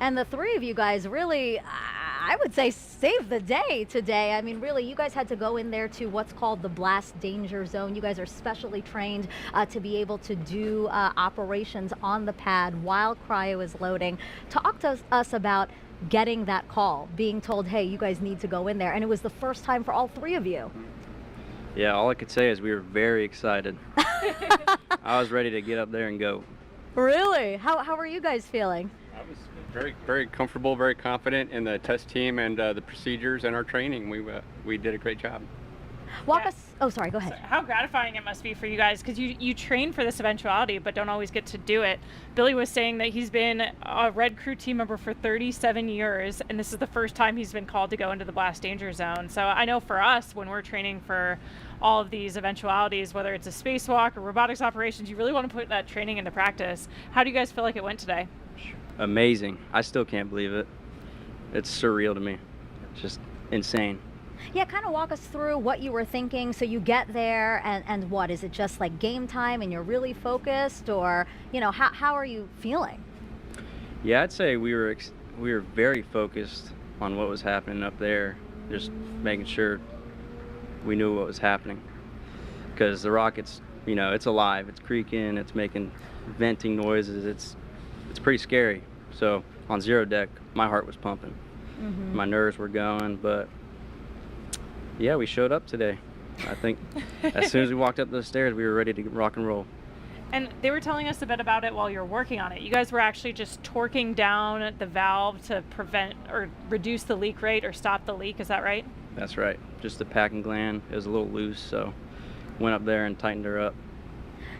And the three of you guys really, I would say, saved the day today. I mean, really, you guys had to go in there to what's called the blast danger zone. You guys are specially trained to be able to do operations on the pad while cryo is loading. Talk to us about getting that call, being told, hey, you guys need to go in there. And it was the first time for all three of you. Yeah, all I could say is we were very excited. I was ready to get up there and go. Really? How are you guys feeling? I was very comfortable, very confident in the test team and the procedures and our training. We did a great job. Walk us. Oh, sorry. Go ahead. So how gratifying it must be for you guys, because you train for this eventuality, but don't always get to do it. Billy was saying that he's been a Red Crew team member for 37 years, and this is the first time he's been called to go into the blast danger zone. So I know for us, when we're training for all of these eventualities, whether it's a spacewalk or robotics operations, you really want to put that training into practice. How do you guys feel like it went today? Amazing. I still can't believe it. It's surreal to me. It's just insane. Yeah, kind of walk us through what you were thinking. So you get there, and what is it, just like game time and you're really focused, or how are you feeling? Yeah, I'd say we were very focused on what was happening up there, just making sure we knew what was happening, because the rocket's it's alive, it's creaking, it's making venting noises, it's pretty scary. So on zero deck, my heart was pumping. Mm-hmm. My nerves were going, but yeah, we showed up today. I think as soon as we walked up those stairs, we were ready to rock and roll. And they were telling us a bit about it while you were working on it. You guys were actually just torquing down the valve to prevent or reduce the leak rate or stop the leak. Is that right? That's right. Just the packing gland. It was a little loose, so went up there and tightened her up.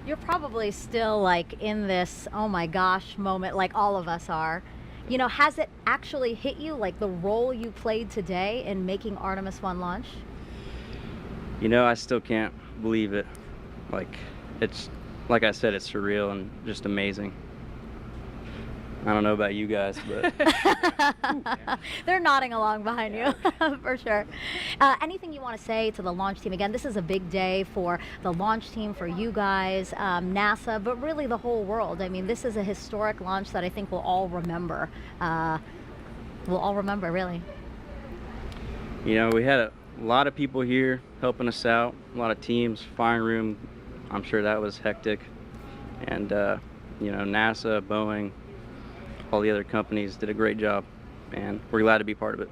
You're probably still like in this oh my gosh moment, like all of us are. Has it actually hit you, like the role you played today in making Artemis 1 launch? I still can't believe it. It's like I said, it's surreal and just amazing. I don't know about you guys, but they're nodding along behind you for sure. Anything you want to say to the launch team? Again, this is a big day for the launch team, for you guys, NASA, but really the whole world. I mean, this is a historic launch that I think we'll all remember. Really. We had a lot of people here helping us out, a lot of teams, firing room. I'm sure that was hectic. And, NASA, Boeing, all the other companies did a great job, and we're glad to be part of it.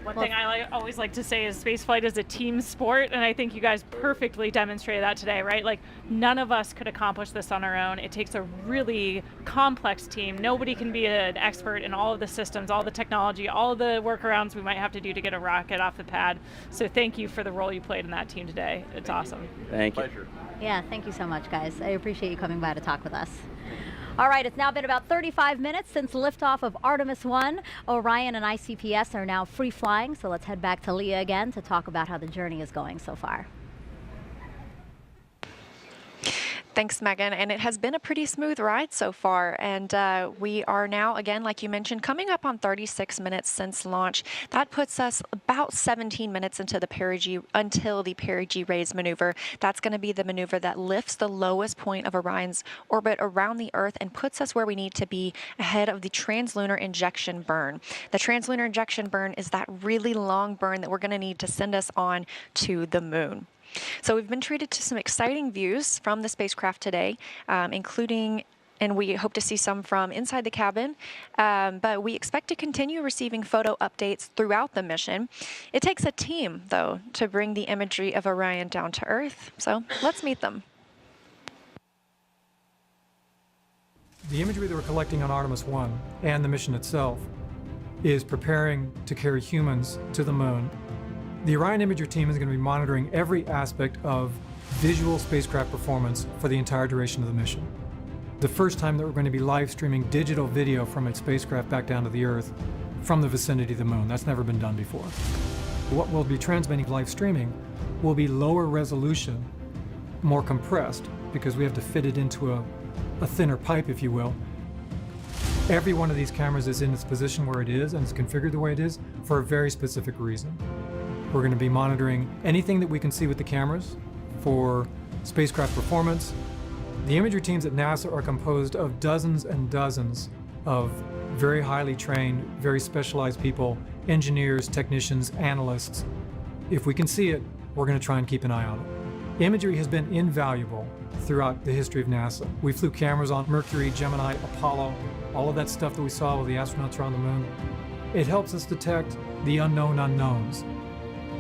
One thing I always like to say is spaceflight is a team sport, and I think you guys perfectly demonstrated that today, right? Like, none of us could accomplish this on our own. It takes a really complex team. Nobody can be an expert in all of the systems, all the technology, all the workarounds we might have to do to get a rocket off the pad. So thank you for the role you played in that team today. It's awesome. Thank you. Pleasure. Yeah, thank you so much, guys. I appreciate you coming by to talk with us. All right, it's now been about 35 minutes since liftoff of Artemis 1. Orion and ICPS are now free flying, so let's head back to Leah again to talk about how the journey is going so far. Thanks, Megan. And it has been a pretty smooth ride so far. And we are now, again, like you mentioned, coming up on 36 minutes since launch. That puts us about 17 minutes into the until the perigee raise maneuver. That's going to be the maneuver that lifts the lowest point of Orion's orbit around the Earth and puts us where we need to be ahead of the translunar injection burn. The translunar injection burn is that really long burn that we're going to need to send us on to the moon. So we've been treated to some exciting views from the spacecraft today, including, and we hope to see some from inside the cabin, but we expect to continue receiving photo updates throughout the mission. It takes a team, though, to bring the imagery of Orion down to Earth. So let's meet them. The imagery that we're collecting on Artemis 1 and the mission itself is preparing to carry humans to the moon. The Orion Imager team is going to be monitoring every aspect of visual spacecraft performance for the entire duration of the mission. The first time that we're going to be live streaming digital video from its spacecraft back down to the Earth from the vicinity of the moon. That's never been done before. What we'll be transmitting live streaming will be lower resolution, more compressed, because we have to fit it into a thinner pipe, if you will. Every one of these cameras is in its position where it is and it's configured the way it is for a very specific reason. We're going to be monitoring anything that we can see with the cameras for spacecraft performance. The imagery teams at NASA are composed of dozens and dozens of very highly trained, very specialized people, engineers, technicians, analysts. If we can see it, we're going to try and keep an eye on it. Imagery has been invaluable throughout the history of NASA. We flew cameras on Mercury, Gemini, Apollo, all of that stuff that we saw while the astronauts were on the moon. It helps us detect the unknown unknowns.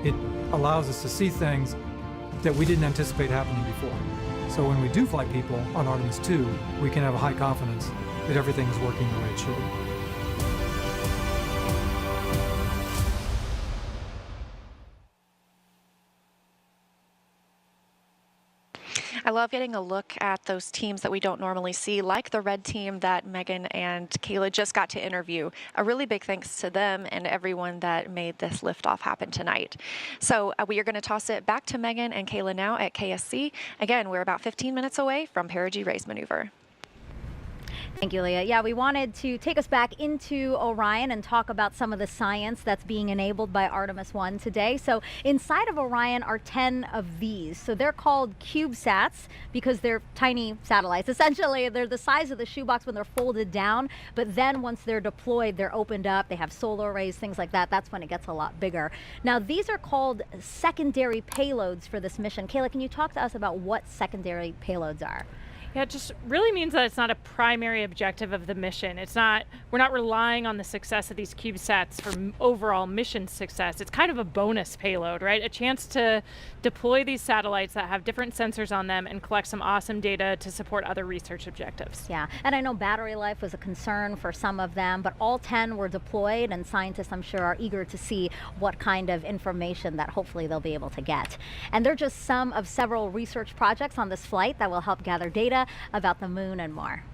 It allows us to see things that we didn't anticipate happening before. So when we do fly people on Artemis 2, we can have a high confidence that everything is working the way it should. I love getting a look at those teams that we don't normally see, like the red team that Megan and Kayla just got to interview. A really big thanks to them and everyone that made this liftoff happen tonight. So we are going to toss it back to Megan and Kayla now at KSC. Again, we're about 15 minutes away from perigee raise maneuver. Thank you, Leah. Yeah, we wanted to take us back into Orion and talk about some of the science that's being enabled by Artemis 1 today. So inside of Orion are 10 of these. So they're called CubeSats because they're tiny satellites. Essentially, they're the size of the shoebox when they're folded down, but then once they're deployed, they're opened up. They have solar arrays, things like that. That's when it gets a lot bigger. Now, these are called secondary payloads for this mission. Kayla, can you talk to us about what secondary payloads are? Yeah, it just really means that it's not a primary objective of the mission. We're not relying on the success of these CubeSats for overall mission success. It's kind of a bonus payload, right? A chance to deploy these satellites that have different sensors on them and collect some awesome data to support other research objectives. Yeah, and I know battery life was a concern for some of them, but all 10 were deployed, and scientists, I'm sure, are eager to see what kind of information that hopefully they'll be able to get. And they're just some of several research projects on this flight that will help gather data about the moon and more.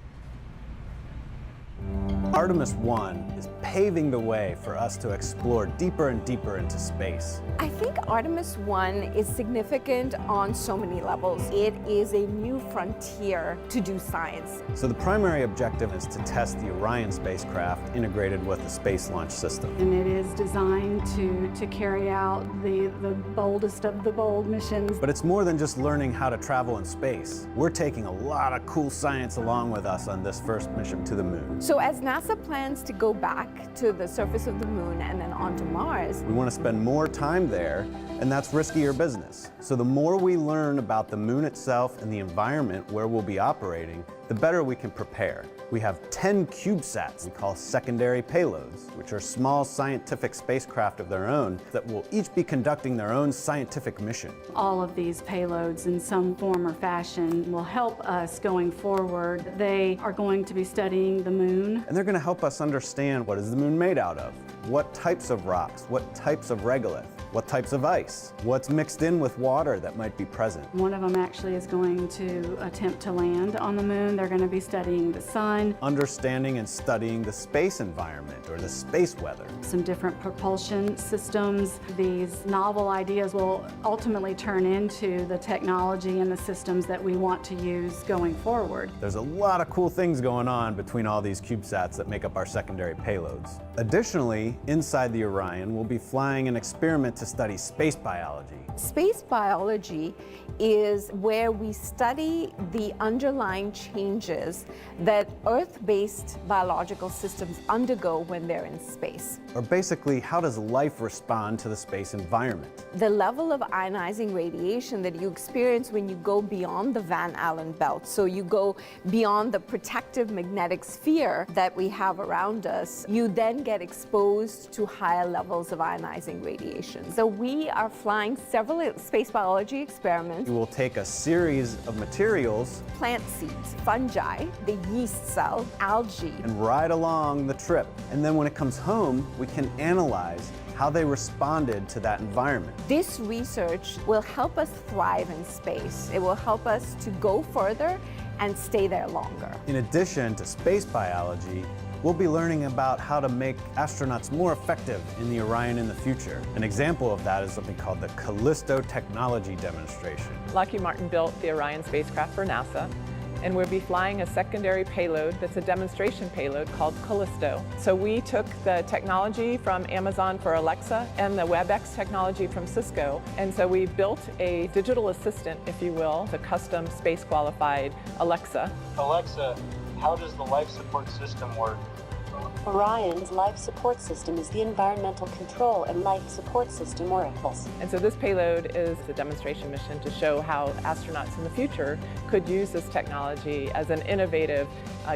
Artemis 1 is paving the way for us to explore deeper and deeper into space. I think Artemis 1 is significant on so many levels. It is a new frontier to do science. So the primary objective is to test the Orion spacecraft integrated with the Space Launch System. And it is designed to carry out the boldest of the bold missions. But it's more than just learning how to travel in space. We're taking a lot of cool science along with us on this first mission to the moon. So as NASA plans to go back to the surface of the moon and then onto Mars, we want to spend more time there, and that's riskier business. So the more we learn about the moon itself and the environment where we'll be operating, the better we can prepare. We have 10 CubeSats we call secondary payloads, which are small scientific spacecraft of their own that will each be conducting their own scientific mission. All of these payloads in some form or fashion will help us going forward. They are going to be studying the moon. And they're going to help us understand what is the moon made out of, what types of rocks, what types of regolith. What types of ice? What's mixed in with water that might be present? One of them actually is going to attempt to land on the moon. They're going to be studying the sun. Understanding and studying the space environment or the space weather. Some different propulsion systems. These novel ideas will ultimately turn into the technology and the systems that we want to use going forward. There's a lot of cool things going on between all these CubeSats that make up our secondary payloads. Additionally, inside the Orion, we'll be flying an experiment to study space biology. Space biology is where we study the underlying changes that Earth-based biological systems undergo when they're in space. Or basically, how does life respond to the space environment? The level of ionizing radiation that you experience when you go beyond the Van Allen belt, so you go beyond the protective magnetic sphere that we have around us, you then get exposed to higher levels of ionizing radiation. So we are flying several space biology experiments. We will take a series of materials, plant seeds, fungi, the yeast cell, algae, and ride along the trip. And then when it comes home, we can analyze how they responded to that environment. This research will help us thrive in space. It will help us to go further and stay there longer. In addition to space biology, we'll be learning about how to make astronauts more effective in the Orion in the future. An example of that is something called the Callisto Technology Demonstration. Lockheed Martin built the Orion spacecraft for NASA, and we'll be flying a secondary payload that's a demonstration payload called Callisto. So we took the technology from Amazon for Alexa and the WebEx technology from Cisco, and so we built a digital assistant, if you will, the custom space-qualified Alexa. Alexa, how does the life support system work? Orion's life support system is the environmental control and life support system, or ECLS. And so this payload is a demonstration mission to show how astronauts in the future could use this technology as an innovative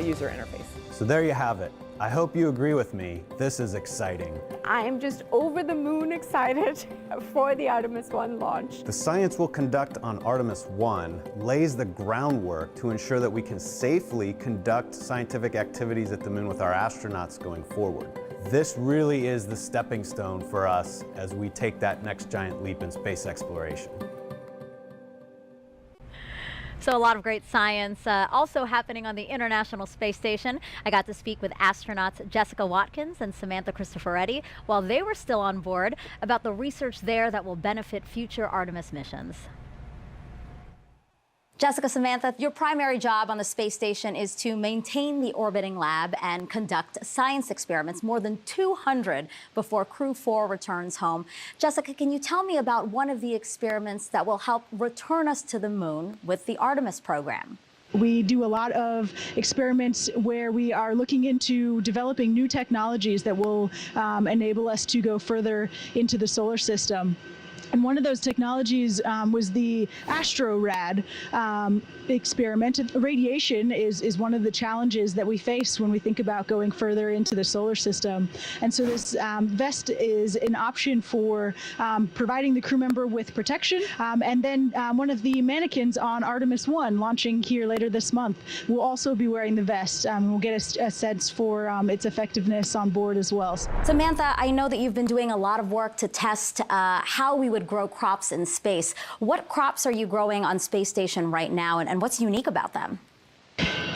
user interface. So there you have it. I hope you agree with me. This is exciting. I am just over the moon excited for the Artemis 1 launch. The science we'll conduct on Artemis 1 lays the groundwork to ensure that we can safely conduct scientific activities at the moon with our astronauts going forward. This really is the stepping stone for us as we take that next giant leap in space exploration. So a lot of great science also happening on the International Space Station. I got to speak with astronauts Jessica Watkins and Samantha Cristoforetti while they were still on board about the research there that will benefit future Artemis missions. Jessica, Samantha, your primary job on the space station is to maintain the orbiting lab and conduct science experiments, more than 200 before Crew 4 returns home. Jessica, can you tell me about one of the experiments that will help return us to the moon with the Artemis program? We do a lot of experiments where we are looking into developing new technologies that will enable us to go further into the solar system. And one of those technologies was the AstroRad experiment. Radiation is one of the challenges that we face when we think about going further into the solar system. And so this vest is an option for providing the crew member with protection. And then one of the mannequins on Artemis 1, launching here later this month, will also be wearing the vest. We'll get a sense for its effectiveness on board as well. Samantha, I know that you've been doing a lot of work to test how we would grow crops in space. What crops are you growing on Space Station right now, and what's unique about them?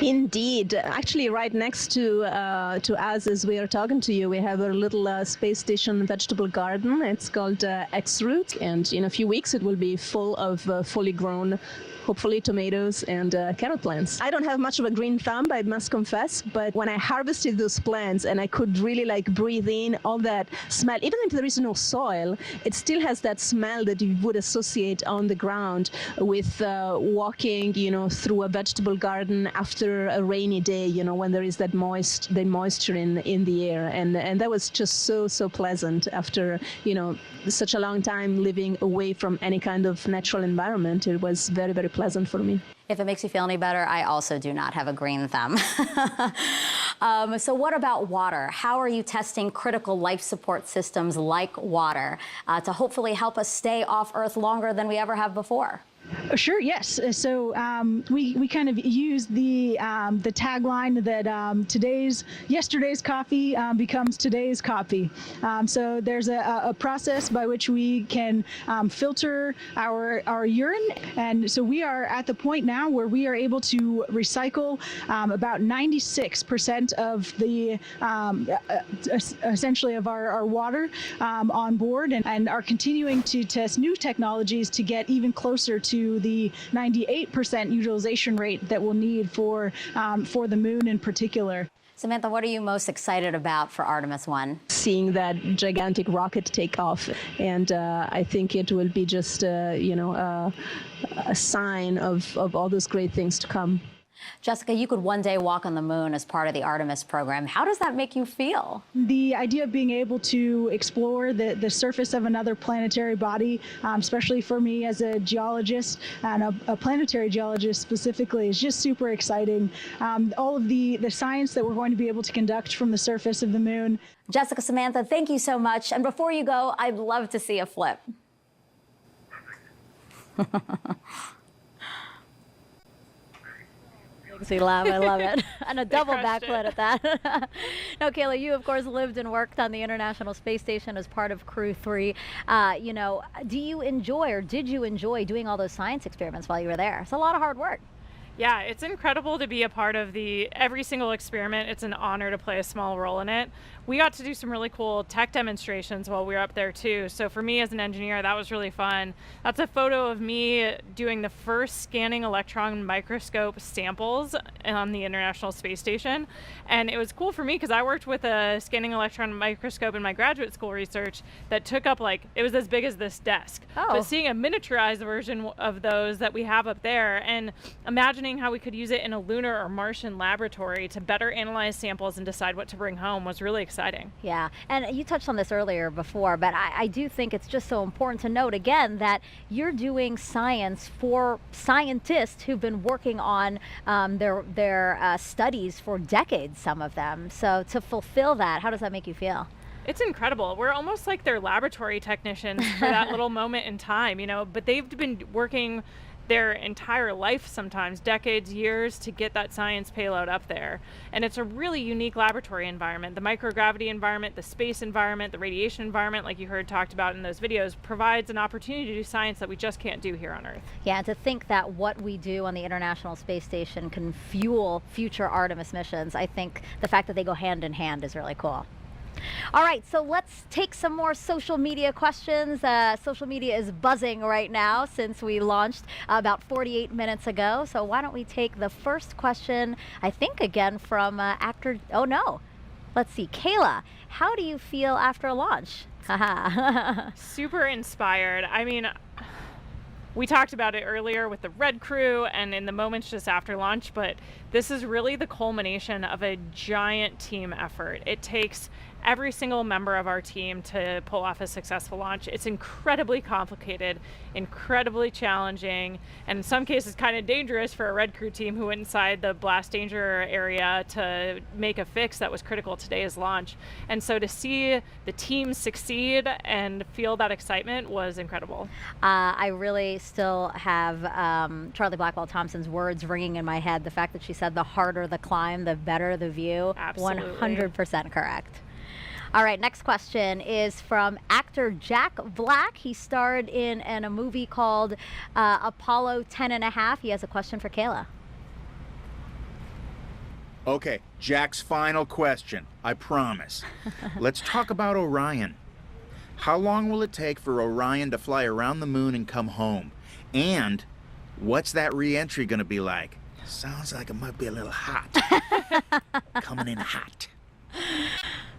Indeed. Actually, right next to us as we are talking to you, we have a little space station vegetable garden. It's called X-Root, and in a few weeks it will be full of fully grown, hopefully tomatoes and carrot plants. I don't have much of a green thumb, I must confess, but when I harvested those plants and I could really breathe in all that smell, even if there is no soil, it still has that smell that you would associate on the ground with walking, through a vegetable garden after a rainy day, when there is that moisture in the air, and that was just so pleasant after such a long time living away from any kind of natural environment. It was very pleasant for me. If it makes you feel any better, I also do not have a green thumb. So what about water? How are you testing critical life support systems like water to hopefully help us stay off Earth longer than we ever have before? Sure. Yes. So we kind of use the tagline that yesterday's coffee becomes today's coffee. So there's a process by which we can filter our urine, and so we are at the point now where we are able to recycle about 96% of the essentially of our water on board, and are continuing to test new technologies to get even closer to the 98% utilization rate that we'll need for the moon in particular. Samantha, what are you most excited about for Artemis 1? Seeing that gigantic rocket take off, and I think it will be just a sign of all those great things to come. Jessica, you could one day walk on the moon as part of the Artemis program. How does that make you feel? The idea of being able to explore the surface of another planetary body, especially for me as a geologist and a planetary geologist specifically, is just super exciting. All of the science that we're going to be able to conduct from the surface of the moon. Jessica, Samantha, thank you so much. And before you go, I'd love to see a flip. Makes me laugh. I love it. And a double backflip at that. Now, Kayla, you, of course, lived and worked on the International Space Station as part of Crew 3. Do you enjoy, or did you enjoy, doing all those science experiments while you were there? It's a lot of hard work. Yeah, it's incredible to be a part of every single experiment. It's an honor to play a small role in it. We got to do some really cool tech demonstrations while we were up there too. So for me as an engineer, that was really fun. That's a photo of me doing the first scanning electron microscope samples on the International Space Station. And it was cool for me because I worked with a scanning electron microscope in my graduate school research that took up it was as big as this desk. Oh. But seeing a miniaturized version of those that we have up there, and imagining how we could use it in a lunar or Martian laboratory to better analyze samples and decide what to bring home was really exciting. Yeah, and you touched on this earlier before, but I do think it's just so important to note again that you're doing science for scientists who've been working on their studies for decades, some of them. So to fulfill that, how does that make you feel? It's incredible. We're almost like their laboratory technicians for that little moment in time, but they've been working their entire life, sometimes decades, years, to get that science payload up there. And it's a really unique laboratory environment. The microgravity environment, the space environment, the radiation environment, like you heard talked about in those videos, provides an opportunity to do science that we just can't do here on Earth. Yeah, and to think that what we do on the International Space Station can fuel future Artemis missions, I think the fact that they go hand in hand is really cool. All right, so let's take some more social media questions. Social media is buzzing right now since we launched about 48 minutes ago. So why don't we take the first question, I think again from let's see, Kayla, how do you feel after launch? Super inspired. I mean, we talked about it earlier with the Red Crew and in the moments just after launch, but this is really the culmination of a giant team effort. It takes every single member of our team to pull off a successful launch. It's incredibly complicated, incredibly challenging, and in some cases kind of dangerous for a Red Crew team who went inside the blast danger area to make a fix that was critical to today's launch. And so to see the team succeed and feel that excitement was incredible. I really still have Charlie Blackwell Thompson's words ringing in my head. The fact that she said the harder the climb, the better the view. Absolutely. 100% correct. All right, next question is from actor Jack Black. He starred in a movie called Apollo 10.5. He has a question for Kayla. Okay, Jack's final question, I promise. Let's talk about Orion. How long will it take for Orion to fly around the moon and come home? And what's that re-entry gonna be like? Sounds like it might be a little hot. Coming in hot.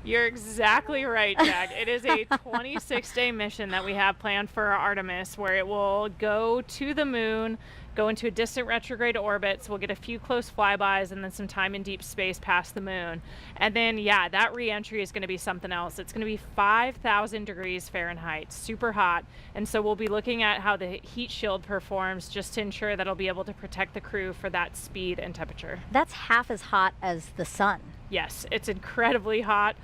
You're exactly right, Jack. It is a 26-day mission that we have planned for Artemis, where it will go to the moon, go into a distant retrograde orbit, so we'll get a few close flybys and then some time in deep space past the moon. And then, yeah, that re-entry is going to be something else. It's going to be 5,000 degrees Fahrenheit, super hot. And so we'll be looking at how the heat shield performs just to ensure that it'll be able to protect the crew for that speed and temperature. That's half as hot as the sun. Yes, it's incredibly hot,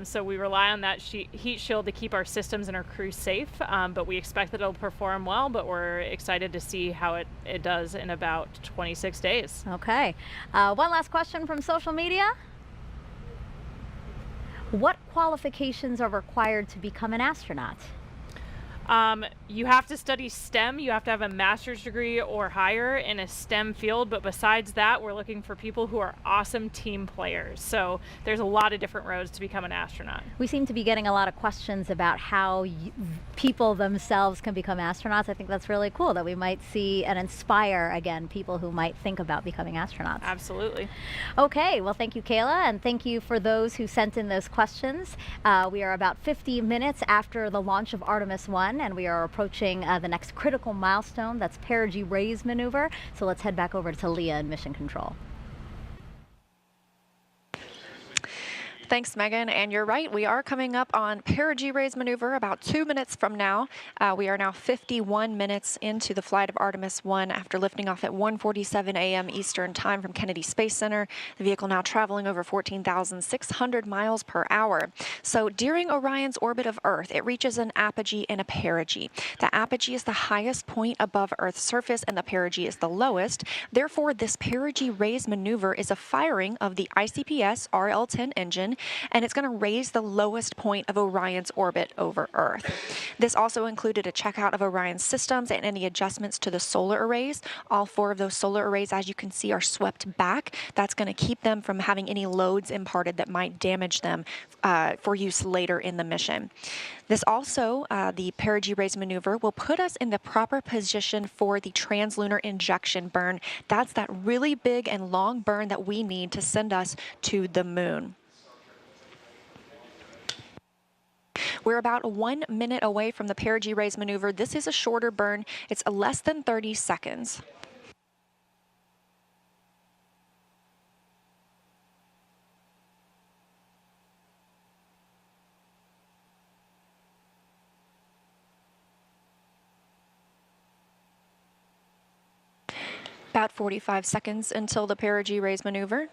so we rely on that heat shield to keep our systems and our crew safe, but we expect that it'll perform well, but we're excited to see how it does in about 26 days. Okay. One last question from social media. What qualifications are required to become an astronaut? You have to study STEM. You have to have a master's degree or higher in a STEM field. But besides that, we're looking for people who are awesome team players. So there's a lot of different roads to become an astronaut. We seem to be getting a lot of questions about how people themselves can become astronauts. I think that's really cool that we might see and inspire, again, people who might think about becoming astronauts. Absolutely. Okay, well, thank you, Kayla, and thank you for those who sent in those questions. We are about 50 minutes after the launch of Artemis 1, and we are approaching the next critical milestone. That's perigee raise maneuver. So let's head back over to Leah in Mission Control. Thanks, Megan. And you're right, we are coming up on perigee raise maneuver about 2 minutes from now. We are now 51 minutes into the flight of Artemis 1 after lifting off at 1:47 a.m. Eastern Time from Kennedy Space Center. The vehicle now traveling over 14,600 miles per hour. So during Orion's orbit of Earth, it reaches an apogee and a perigee. The apogee is the highest point above Earth's surface and the perigee is the lowest. Therefore, this perigee raise maneuver is a firing of the ICPS RL-10 engine, and it's going to raise the lowest point of Orion's orbit over Earth. This also included a checkout of Orion's systems and any adjustments to the solar arrays. All 4 of those solar arrays, as you can see, are swept back. That's going to keep them from having any loads imparted that might damage them for use later in the mission. This also, the perigee raise maneuver, will put us in the proper position for the translunar injection burn. That's that really big and long burn that we need to send us to the moon. We're about 1 minute away from the perigee raise maneuver. This is a shorter burn. It's less than 30 seconds. About 45 seconds until the perigee raise maneuver.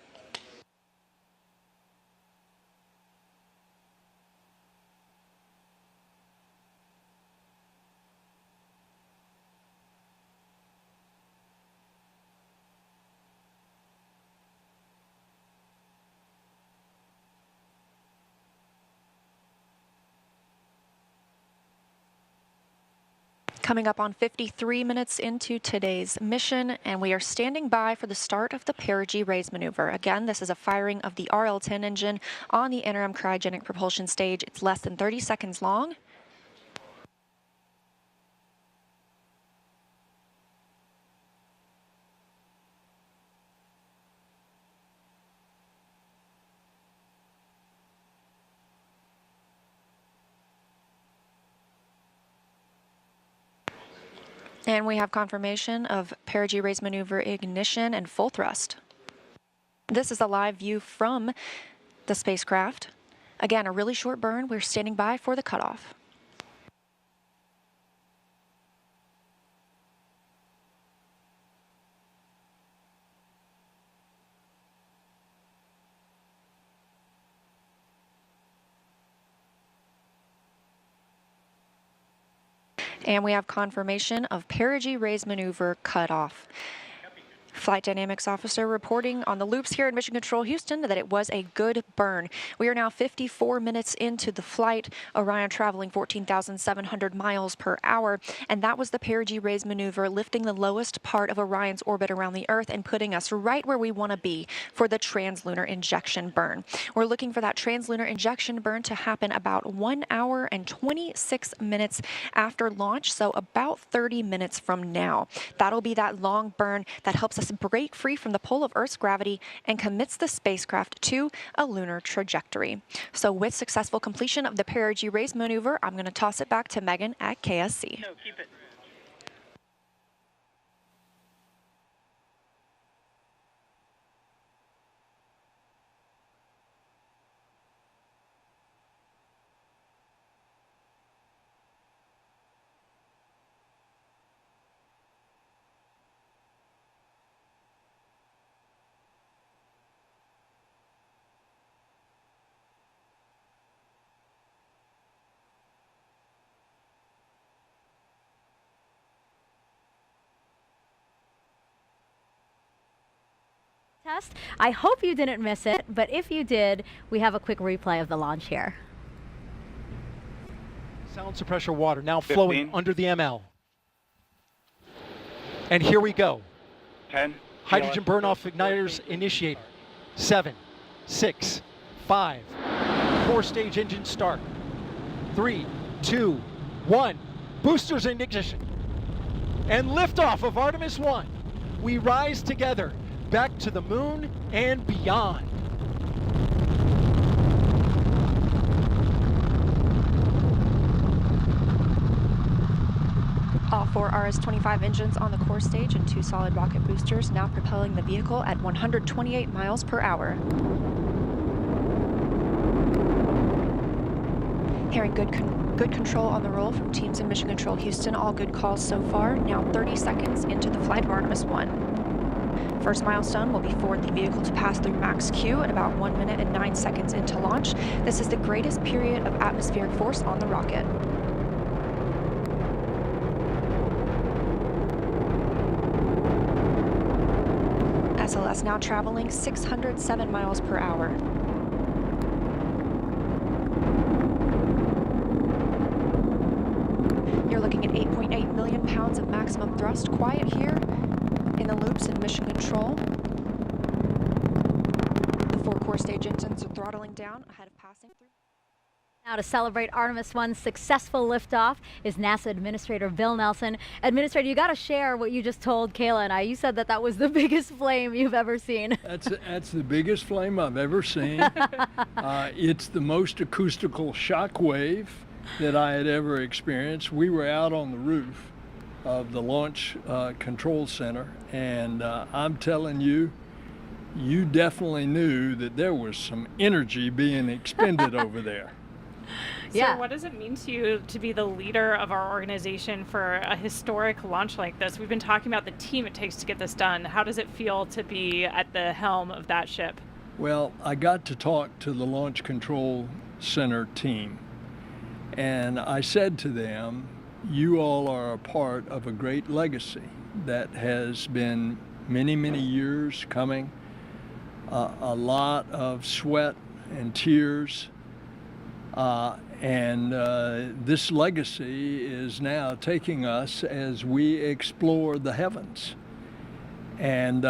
Coming up on 53 minutes into today's mission, and we are standing by for the start of the perigee raise maneuver. Again, this is a firing of the RL-10 engine on the interim cryogenic propulsion stage. It's less than 30 seconds long. And we have confirmation of perigee raise maneuver ignition and full thrust. This is a live view from the spacecraft. Again, a really short burn. We're standing by for the cutoff. And we have confirmation of perigee raise maneuver cutoff. Flight Dynamics Officer reporting on the loops here in Mission Control Houston that it was a good burn. We are now 54 minutes into the flight, Orion traveling 14,700 miles per hour, and that was the perigee raise maneuver, lifting the lowest part of Orion's orbit around the Earth and putting us right where we want to be for the translunar injection burn. We're looking for that translunar injection burn to happen about 1 hour and 26 minutes after launch, so about 30 minutes from now. That'll be that long burn that helps us break free from the pull of Earth's gravity and commits the spacecraft to a lunar trajectory. So with successful completion of the perigee raise maneuver, I'm going to toss it back to Megan at KSC. No, keep it. test. I hope you didn't miss it, but if you did, we have a quick replay of the launch here. Sound suppressor water now 15. flowing under the ML. And here we go. 10. Hydrogen burn-off igniters initiated. 7, 6, 5. 4-stage engine start. 3, 2, 1. Boosters in ignition. And liftoff of Artemis 1. We rise together back to the moon and beyond. All 4 RS-25 engines on the core stage and 2 solid rocket boosters now propelling the vehicle at 128 miles per hour. Hearing good control on the roll from teams in Mission Control Houston. All good calls so far. Now 30 seconds into the flight of Artemis 1. First milestone will be for the vehicle to pass through max Q at about 1 minute and 9 seconds into launch. This is the greatest period of atmospheric force on the rocket. SLS now traveling 607 miles per hour. You're looking at 8.8 million pounds of maximum thrust. Quiet here in the loops in Mission Control. The 4 core stage engines are throttling down ahead of passing through. Now to celebrate Artemis 1's successful liftoff is NASA Administrator Bill Nelson. Administrator, you got to share what you just told Kayla and I. You said that that was the biggest flame you've ever seen. That's the biggest flame I've ever seen. It's the most acoustical shock wave that I had ever experienced. We were out on the roof of the Launch Control Center, and I'm telling you, you definitely knew that there was some energy being expended over there. So what does it mean to you to be the leader of our organization for a historic launch like this? We've been talking about the team it takes to get this done. How does it feel to be at the helm of that ship? Well, I got to talk to the Launch Control Center team, and I said to them, you all are a part of a great legacy that has been many, many years coming, a lot of sweat and tears. This legacy is now taking us as we explore the heavens. And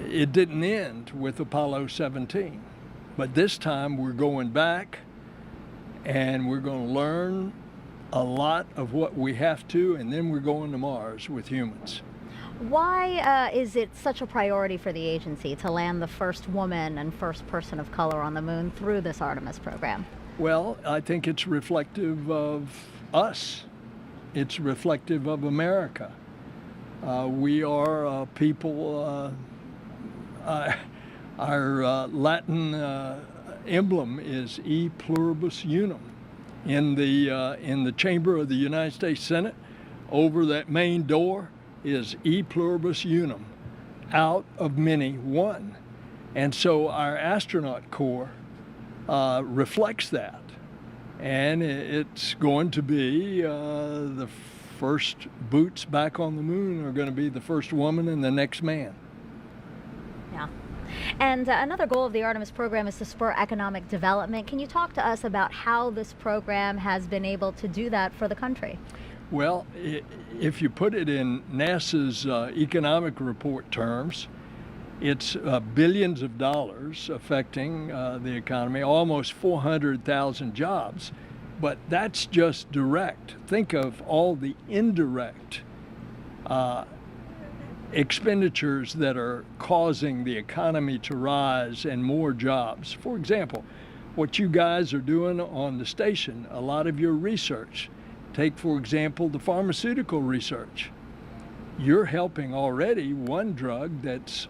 it didn't end with Apollo 17, but this time we're going back and we're going to learn a lot of what we have to, and then we're going to Mars with humans. Why is it such a priority for the agency to land the first woman and first person of color on the moon through this Artemis program? Well, I think it's reflective of us. It's reflective of America. We are people, our Latin emblem is E pluribus unum. In the chamber of the United States Senate, over that main door, is E pluribus unum, out of many, one. And so our astronaut corps reflects that. And it's going to be the first boots back on the moon are going to be the first woman and the next man. Yeah. And another goal of the Artemis program is to spur economic development. Can you talk to us about how this program has been able to do that for the country? Well, if you put it in NASA's economic report terms, it's billions of dollars affecting the economy, almost 400,000 jobs. But that's just direct. Think of all the indirect expenditures that are causing the economy to rise and more jobs. For example, what you guys are doing on the station, a lot of your research. Take, for example, the pharmaceutical research. You're helping already one drug that's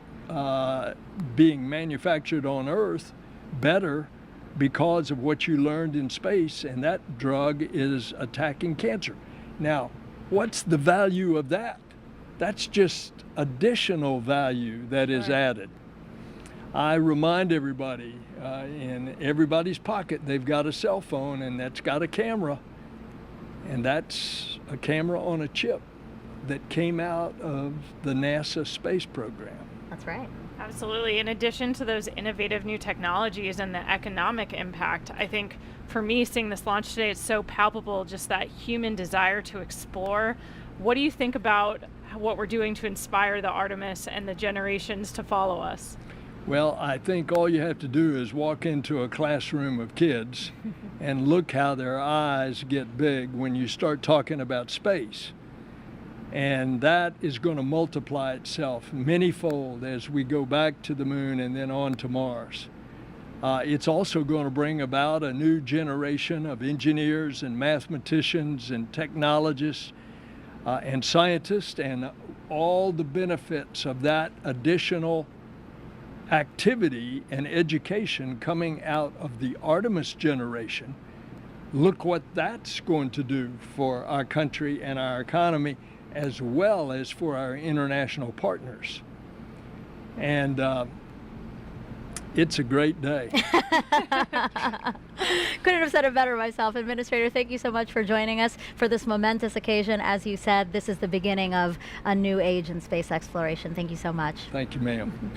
being manufactured on Earth better because of what you learned in space, and that drug is attacking cancer. Now, what's the value of that? That's just additional value that is added. I remind everybody, in everybody's pocket, they've got a cell phone, and that's got a camera. And that's a camera on a chip that came out of the NASA space program. That's right. Absolutely. In addition to those innovative new technologies and the economic impact, I think for me, seeing this launch today, it's so palpable, just that human desire to explore. What do you think about what we're doing to inspire the Artemis and the generations to follow us? Well, I think all you have to do is walk into a classroom of kids and look how their eyes get big when you start talking about space. And that is going to multiply itself many-fold as we go back to the moon and then on to Mars. It's also going to bring about a new generation of engineers and mathematicians and technologists and scientists, and all the benefits of that additional activity and education coming out of the Artemis generation. Look what that's going to do for our country and our economy, as well as for our international partners. And it's a great day. Couldn't have said it better myself. Administrator, thank you so much for joining us for this momentous occasion. As you said, this is the beginning of a new age in space exploration. Thank you so much. Thank you, ma'am.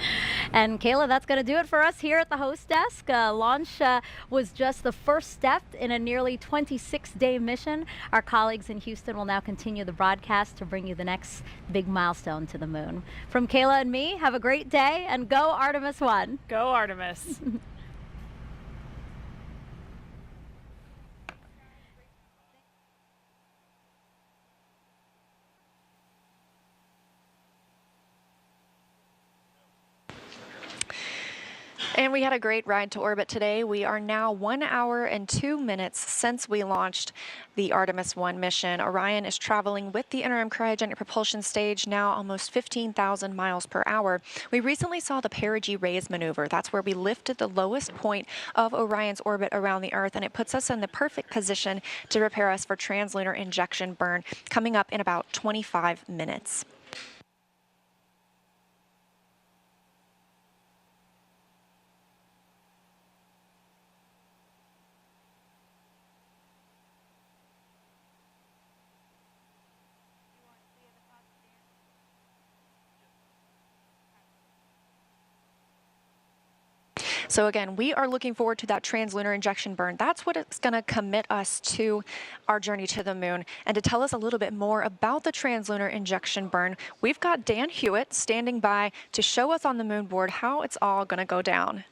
And Kayla, that's going to do it for us here at the host desk. Launch was just the first step in a nearly 26-day mission. Our colleagues in Houston will now continue the broadcast to bring you the next big milestone to the moon. From Kayla and me, have a great day, and go Artemis 1. Go Artemis. And we had a great ride to orbit today. We are now 1 hour and 2 minutes since we launched the Artemis 1 mission. Orion is traveling with the interim cryogenic propulsion stage, now almost 15,000 miles per hour. We recently saw the perigee raise maneuver. That's where we lifted the lowest point of Orion's orbit around the Earth, and it puts us in the perfect position to prepare us for translunar injection burn coming up in about 25 minutes. So again, we are looking forward to that translunar injection burn. That's what it's going to commit us to our journey to the moon. And to tell us a little bit more about the translunar injection burn, we've got Dan Hewitt standing by to show us on the moon board how it's all going to go down.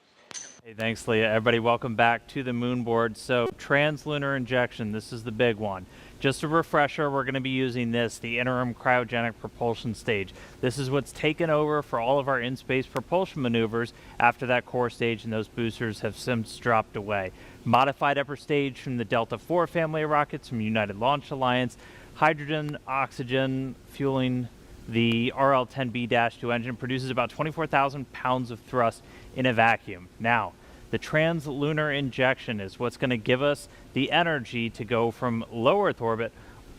Hey, thanks, Leah. Everybody, welcome back to the moon board. So translunar injection, this is the big one. Just a refresher, we're going to be using this, the interim cryogenic propulsion stage. This is what's taken over for all of our in-space propulsion maneuvers after that core stage and those boosters have since dropped away. Modified upper stage from the Delta IV family of rockets from United Launch Alliance, hydrogen, oxygen, fueling the RL-10B-2 engine, produces about 24,000 pounds of thrust in a vacuum. Now, the translunar injection is what's going to give us the energy to go from low Earth orbit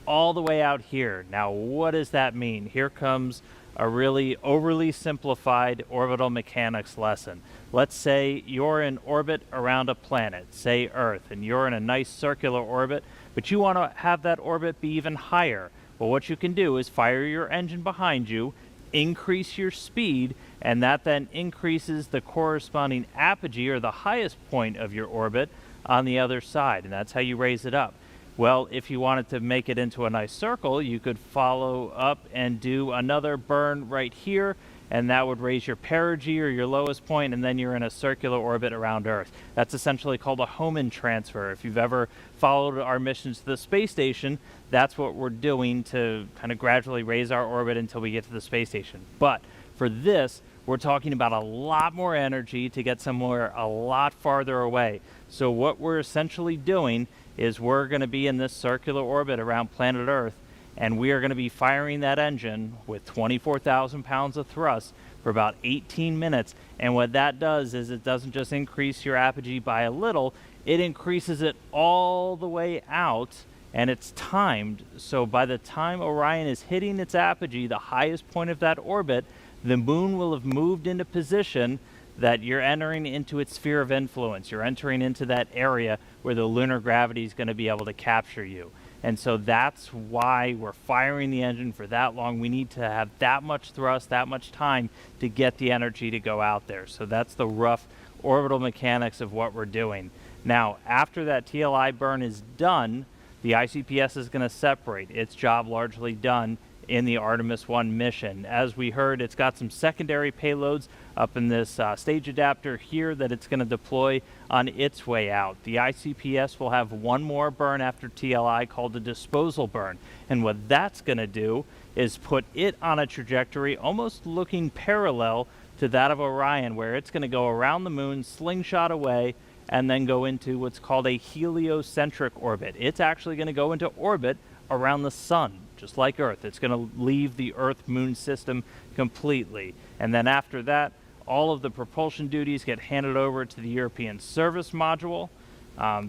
all the way out here. Now, what does that mean? Here comes a really overly simplified orbital mechanics lesson. Let's say you're in orbit around a planet, say Earth, and you're in a nice circular orbit, but you want to have that orbit be even higher. Well, what you can do is fire your engine behind you, increase your speed, and that then increases the corresponding apogee, or the highest point of your orbit, on the other side, and that's how you raise it up. Well, if you wanted to make it into a nice circle, you could follow up and do another burn right here, and that would raise your perigee, or your lowest point, and then you're in a circular orbit around Earth. That's essentially called a Hohmann transfer. If you've ever followed our missions to the space station, that's what we're doing to kind of gradually raise our orbit until we get to the space station. But for this, we're talking about a lot more energy to get somewhere a lot farther away. So what we're essentially doing is we're going to be in this circular orbit around planet Earth, and we are going to be firing that engine with 24,000 pounds of thrust for about 18 minutes. And what that does is it doesn't just increase your apogee by a little, it increases it all the way out, and it's timed. So by the time Orion is hitting its apogee, the highest point of that orbit, the moon will have moved into position that you're entering into its sphere of influence. You're entering into that area where the lunar gravity is going to be able to capture you. And so that's why we're firing the engine for that long. We need to have that much thrust, that much time to get the energy to go out there. So that's the rough orbital mechanics of what we're doing. Now, after that TLI burn is done, the ICPS is going to separate. Its job largely done in the Artemis 1 mission. As we heard, it's got some secondary payloads up in this stage adapter here that it's going to deploy on its way out. The ICPS will have one more burn after TLI called a disposal burn. And what that's going to do is put it on a trajectory almost looking parallel to that of Orion, where it's going to go around the moon, slingshot away, and then go into what's called a heliocentric orbit. It's actually going to go into orbit around the sun, just like Earth. It's going to leave the Earth-Moon system completely. And then after that, all of the propulsion duties get handed over to the European Service Module.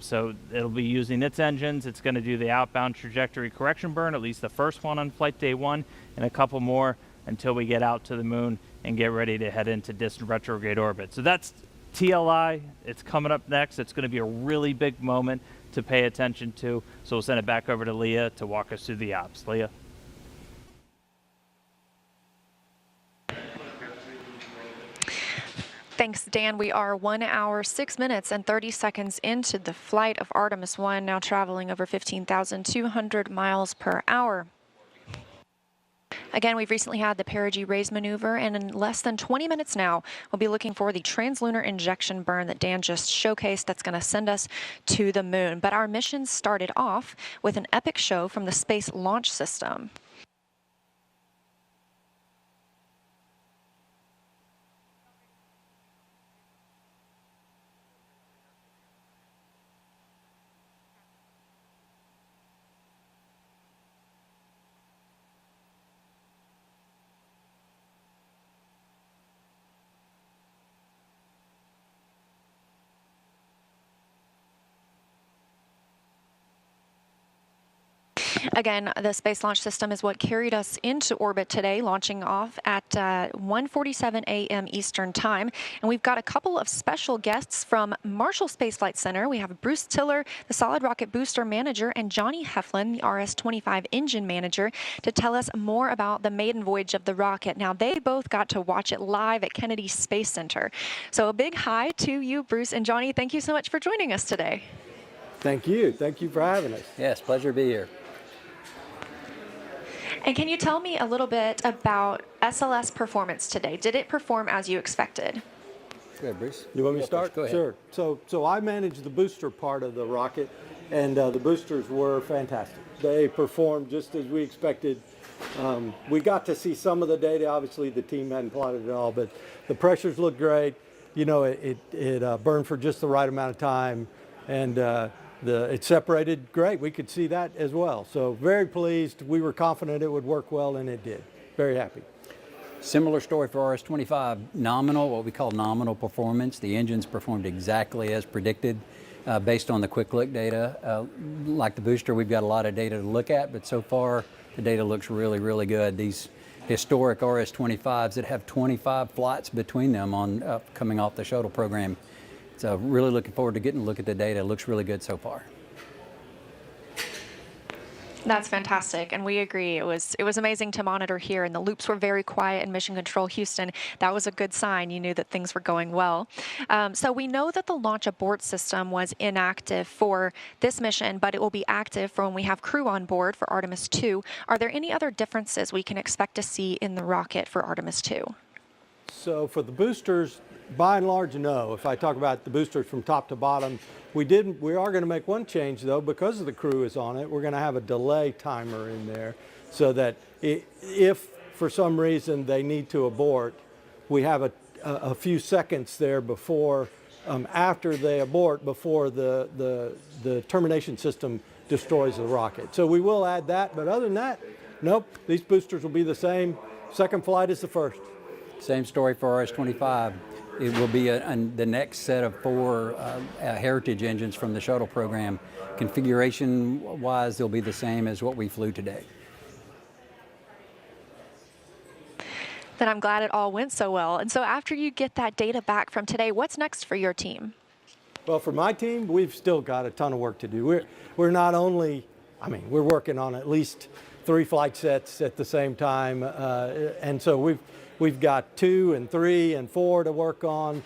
So it'll be using its engines. It's going to do the outbound trajectory correction burn, at least the first one on flight day 1, and a couple more until we get out to the moon and get ready to head into distant retrograde orbit. So that's TLI. It's coming up next. It's going to be a really big moment to pay attention to. So we'll send it back over to Leah to walk us through the ops. Leah. Thanks, Dan. We are 1 hour, 6 minutes, and 30 seconds into the flight of Artemis 1, now traveling over 15,200 miles per hour. Again, we've recently had the perigee raise maneuver, and in less than 20 minutes now, we'll be looking for the translunar injection burn that Dan just showcased that's going to send us to the moon. But our mission started off with an epic show from the Space Launch System. Again, the Space Launch System is what carried us into orbit today, launching off at 1:47 a.m. Eastern Time. And we've got a couple of special guests from Marshall Space Flight Center. We have Bruce Tiller, the Solid Rocket Booster Manager, and Johnny Heflin, the RS-25 Engine Manager, to tell us more about the maiden voyage of the rocket. Now, they both got to watch it live at Kennedy Space Center. So a big hi to you, Bruce and Johnny. Thank you so much for joining us today. Thank you. Thank you for having us. Yes, pleasure to be here. And can you tell me a little bit about SLS performance today? Did it perform as you expected? Go ahead, Bruce. You want me to start? Go ahead. Sure. So I managed the booster part of the rocket, and the boosters were fantastic. They performed just as we expected. We got to see some of the data. Obviously, the team hadn't plotted it all, but the pressures looked great. You know, it burned for just the right amount of time, and it separated great. We could see that as well. So very pleased. We were confident it would work well, and it did. Very happy. Similar story for RS-25. Nominal, what we call nominal performance. The engines performed exactly as predicted based on the quick look data. Like the booster, we've got a lot of data to look at, but so far the data looks really, really good. These historic RS-25s that have 25 flights between them on coming off the shuttle program. So really looking forward to getting a look at the data. It looks really good so far. That's fantastic, and we agree. It was amazing to monitor here, and the loops were very quiet in Mission Control Houston. That was a good sign. You knew that things were going well. So we know that the launch abort system was inactive for this mission, but it will be active for when we have crew on board for Artemis 2. Are there any other differences we can expect to see in the rocket for Artemis 2? So for the boosters, by and large, no. If I talk about the boosters from top to bottom, we are going to make one change though, because of the crew is on it. We're going to have a delay timer in there so that if for some reason they need to abort, we have a few seconds there before, after they abort, before the termination system destroys the rocket. So we will add that, but other than that, nope, these boosters will be the same. Second flight is the first. Same story for RS-25. It will be the next set of 4 heritage engines from the shuttle program. Configuration-wise, they'll be the same as what we flew today. Then I'm glad it all went so well. And so after you get that data back from today, what's next for your team? Well, for my team, we've still got a ton of work to do. We're not only I mean, we're working on at least 3 flight sets at the same time, and so we've got 2 and 3 and 4 to work on.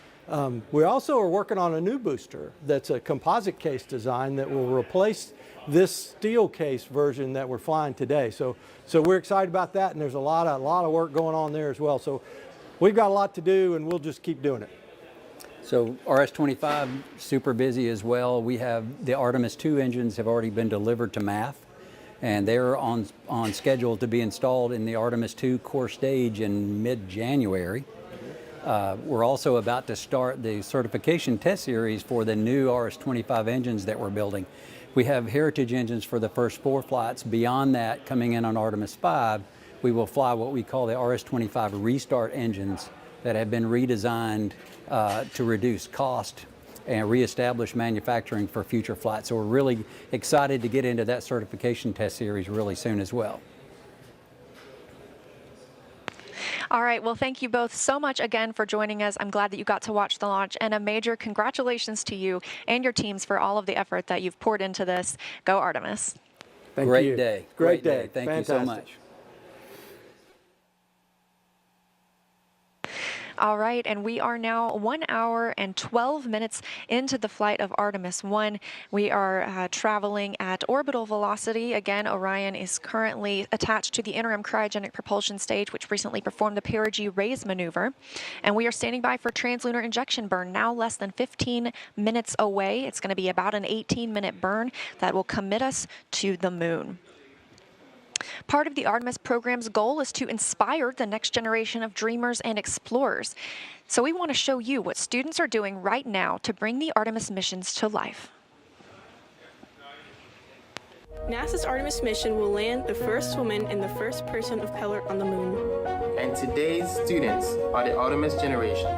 We also are working on a new booster that's a composite case design that will replace this steel case version that we're flying today. So we're excited about that, and there's a lot of work going on there as well. So we've got a lot to do, and we'll just keep doing it. So RS-25, super busy as well. We have the Artemis 2 engines have already been delivered to MAF, and they're on schedule to be installed in the Artemis 2 core stage in mid-January. We're also about to start the certification test series for the new RS-25 engines that we're building. We have heritage engines for the first 4 flights. Beyond that, coming in on Artemis 5, we will fly what we call the RS-25 restart engines that have been redesigned to reduce cost and reestablish manufacturing for future flights. So we're really excited to get into that certification test series really soon as well. All right, well, thank you both so much again for joining us. I'm glad that you got to watch the launch, and a major congratulations to you and your teams for all of the effort that you've poured into this. Go Artemis. Great day. Great day. Thank Fantastic. you so much. All right, and we are now 1 hour and 12 minutes into the flight of Artemis 1. We are traveling at orbital velocity. Again, Orion is currently attached to the interim cryogenic propulsion stage, which recently performed the perigee raise maneuver. And we are standing by for translunar injection burn, now less than 15 minutes away. It's going to be about an 18-minute burn that will commit us to the moon. Part of the Artemis program's goal is to inspire the next generation of dreamers and explorers. So we want to show you what students are doing right now to bring the Artemis missions to life. NASA's Artemis mission will land the first woman and the first person of color on the moon. And today's students are the Artemis generation.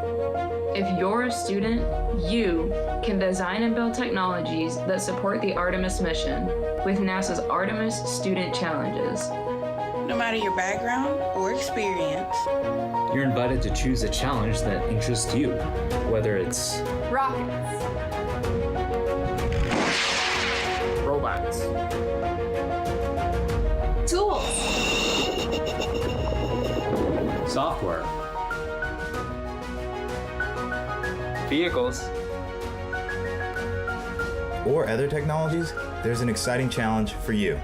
If you're a student, you can design and build technologies that support the Artemis mission with NASA's Artemis Student Challenges. No matter your background or experience, you're invited to choose a challenge that interests you, whether it's rockets, robots, tools, software, vehicles, or other technologies. There's an exciting challenge for you.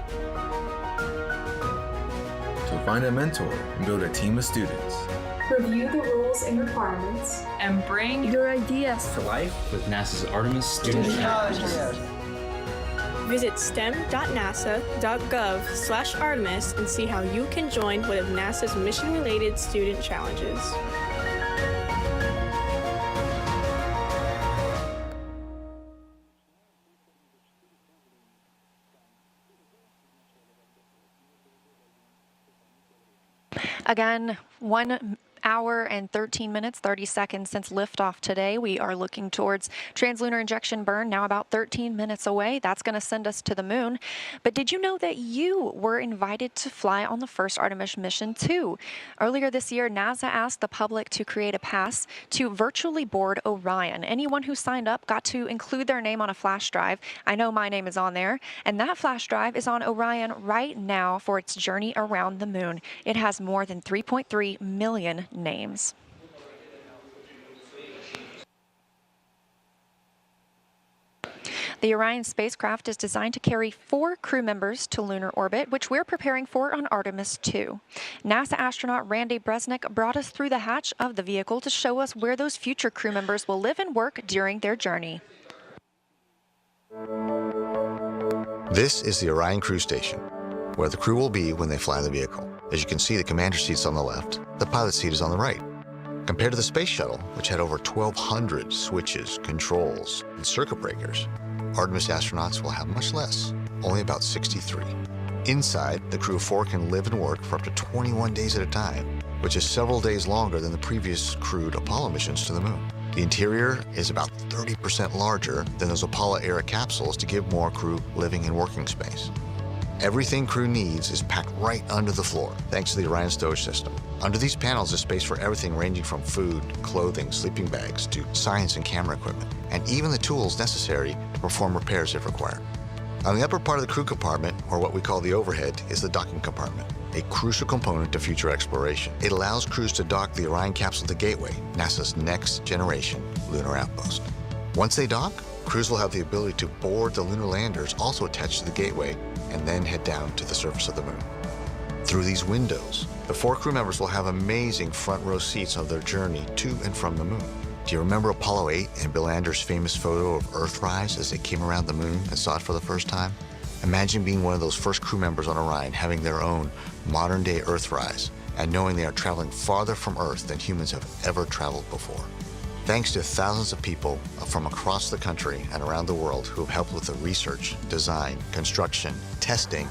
To find a mentor and build a team of students. Review the rules and requirements. And bring your ideas to life with NASA's Artemis Student Challenges. Visit stem.nasa.gov/Artemis and see how you can join one of NASA's mission-related student challenges. Again, 1 hour and 13 minutes, 30 seconds since liftoff today. We are looking towards translunar injection burn, now about 13 minutes away. That's going to send us to the moon. But did you know that you were invited to fly on the first Artemis mission too? Earlier this year, NASA asked the public to create a pass to virtually board Orion. Anyone who signed up got to include their name on a flash drive. I know my name is on there. And that flash drive is on Orion right now for its journey around the moon. It has more than 3.3 million names. The Orion spacecraft is designed to carry 4 crew members to lunar orbit, which we're preparing for on Artemis 2. NASA astronaut Randy Bresnik brought us through the hatch of the vehicle to show us where those future crew members will live and work during their journey. This is the Orion crew station, where the crew will be when they fly the vehicle. As you can see, the commander seat's on the left, the pilot seat is on the right. Compared to the space shuttle, which had over 1,200 switches, controls, and circuit breakers, Artemis astronauts will have much less, only about 63. Inside, the crew of 4 can live and work for up to 21 days at a time, which is several days longer than the previous crewed Apollo missions to the moon. The interior is about 30% larger than those Apollo-era capsules to give more crew living and working space. Everything crew needs is packed right under the floor, thanks to the Orion stowage system. Under these panels is space for everything ranging from food, clothing, sleeping bags, to science and camera equipment, and even the tools necessary to perform repairs if required. On the upper part of the crew compartment, or what we call the overhead, is the docking compartment, a crucial component to future exploration. It allows crews to dock the Orion capsule to Gateway, NASA's next generation lunar outpost. Once they dock, crews will have the ability to board the lunar landers also attached to the Gateway and then head down to the surface of the moon. Through these windows, the 4 crew members will have amazing front row seats of their journey to and from the moon. Do you remember Apollo 8 and Bill Anders' famous photo of Earthrise as they came around the moon and saw it for the first time? Imagine being one of those first crew members on Orion, having their own modern-day Earthrise, and knowing they are traveling farther from Earth than humans have ever traveled before. Thanks to thousands of people from across the country and around the world who have helped with the research, design, construction, testing,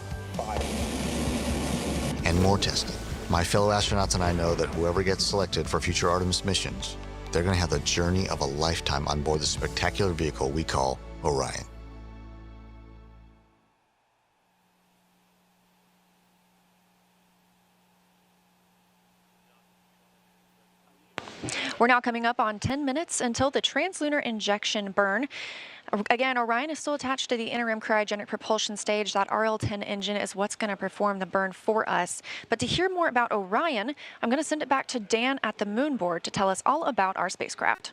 and more testing. My fellow astronauts and I know that whoever gets selected for future Artemis missions, they're going to have the journey of a lifetime on board the spectacular vehicle we call Orion. We're now coming up on 10 minutes until the translunar injection burn. Again, Orion is still attached to the interim cryogenic propulsion stage. That RL-10 engine is what's going to perform the burn for us. But to hear more about Orion, I'm going to send it back to Dan at the moon board to tell us all about our spacecraft.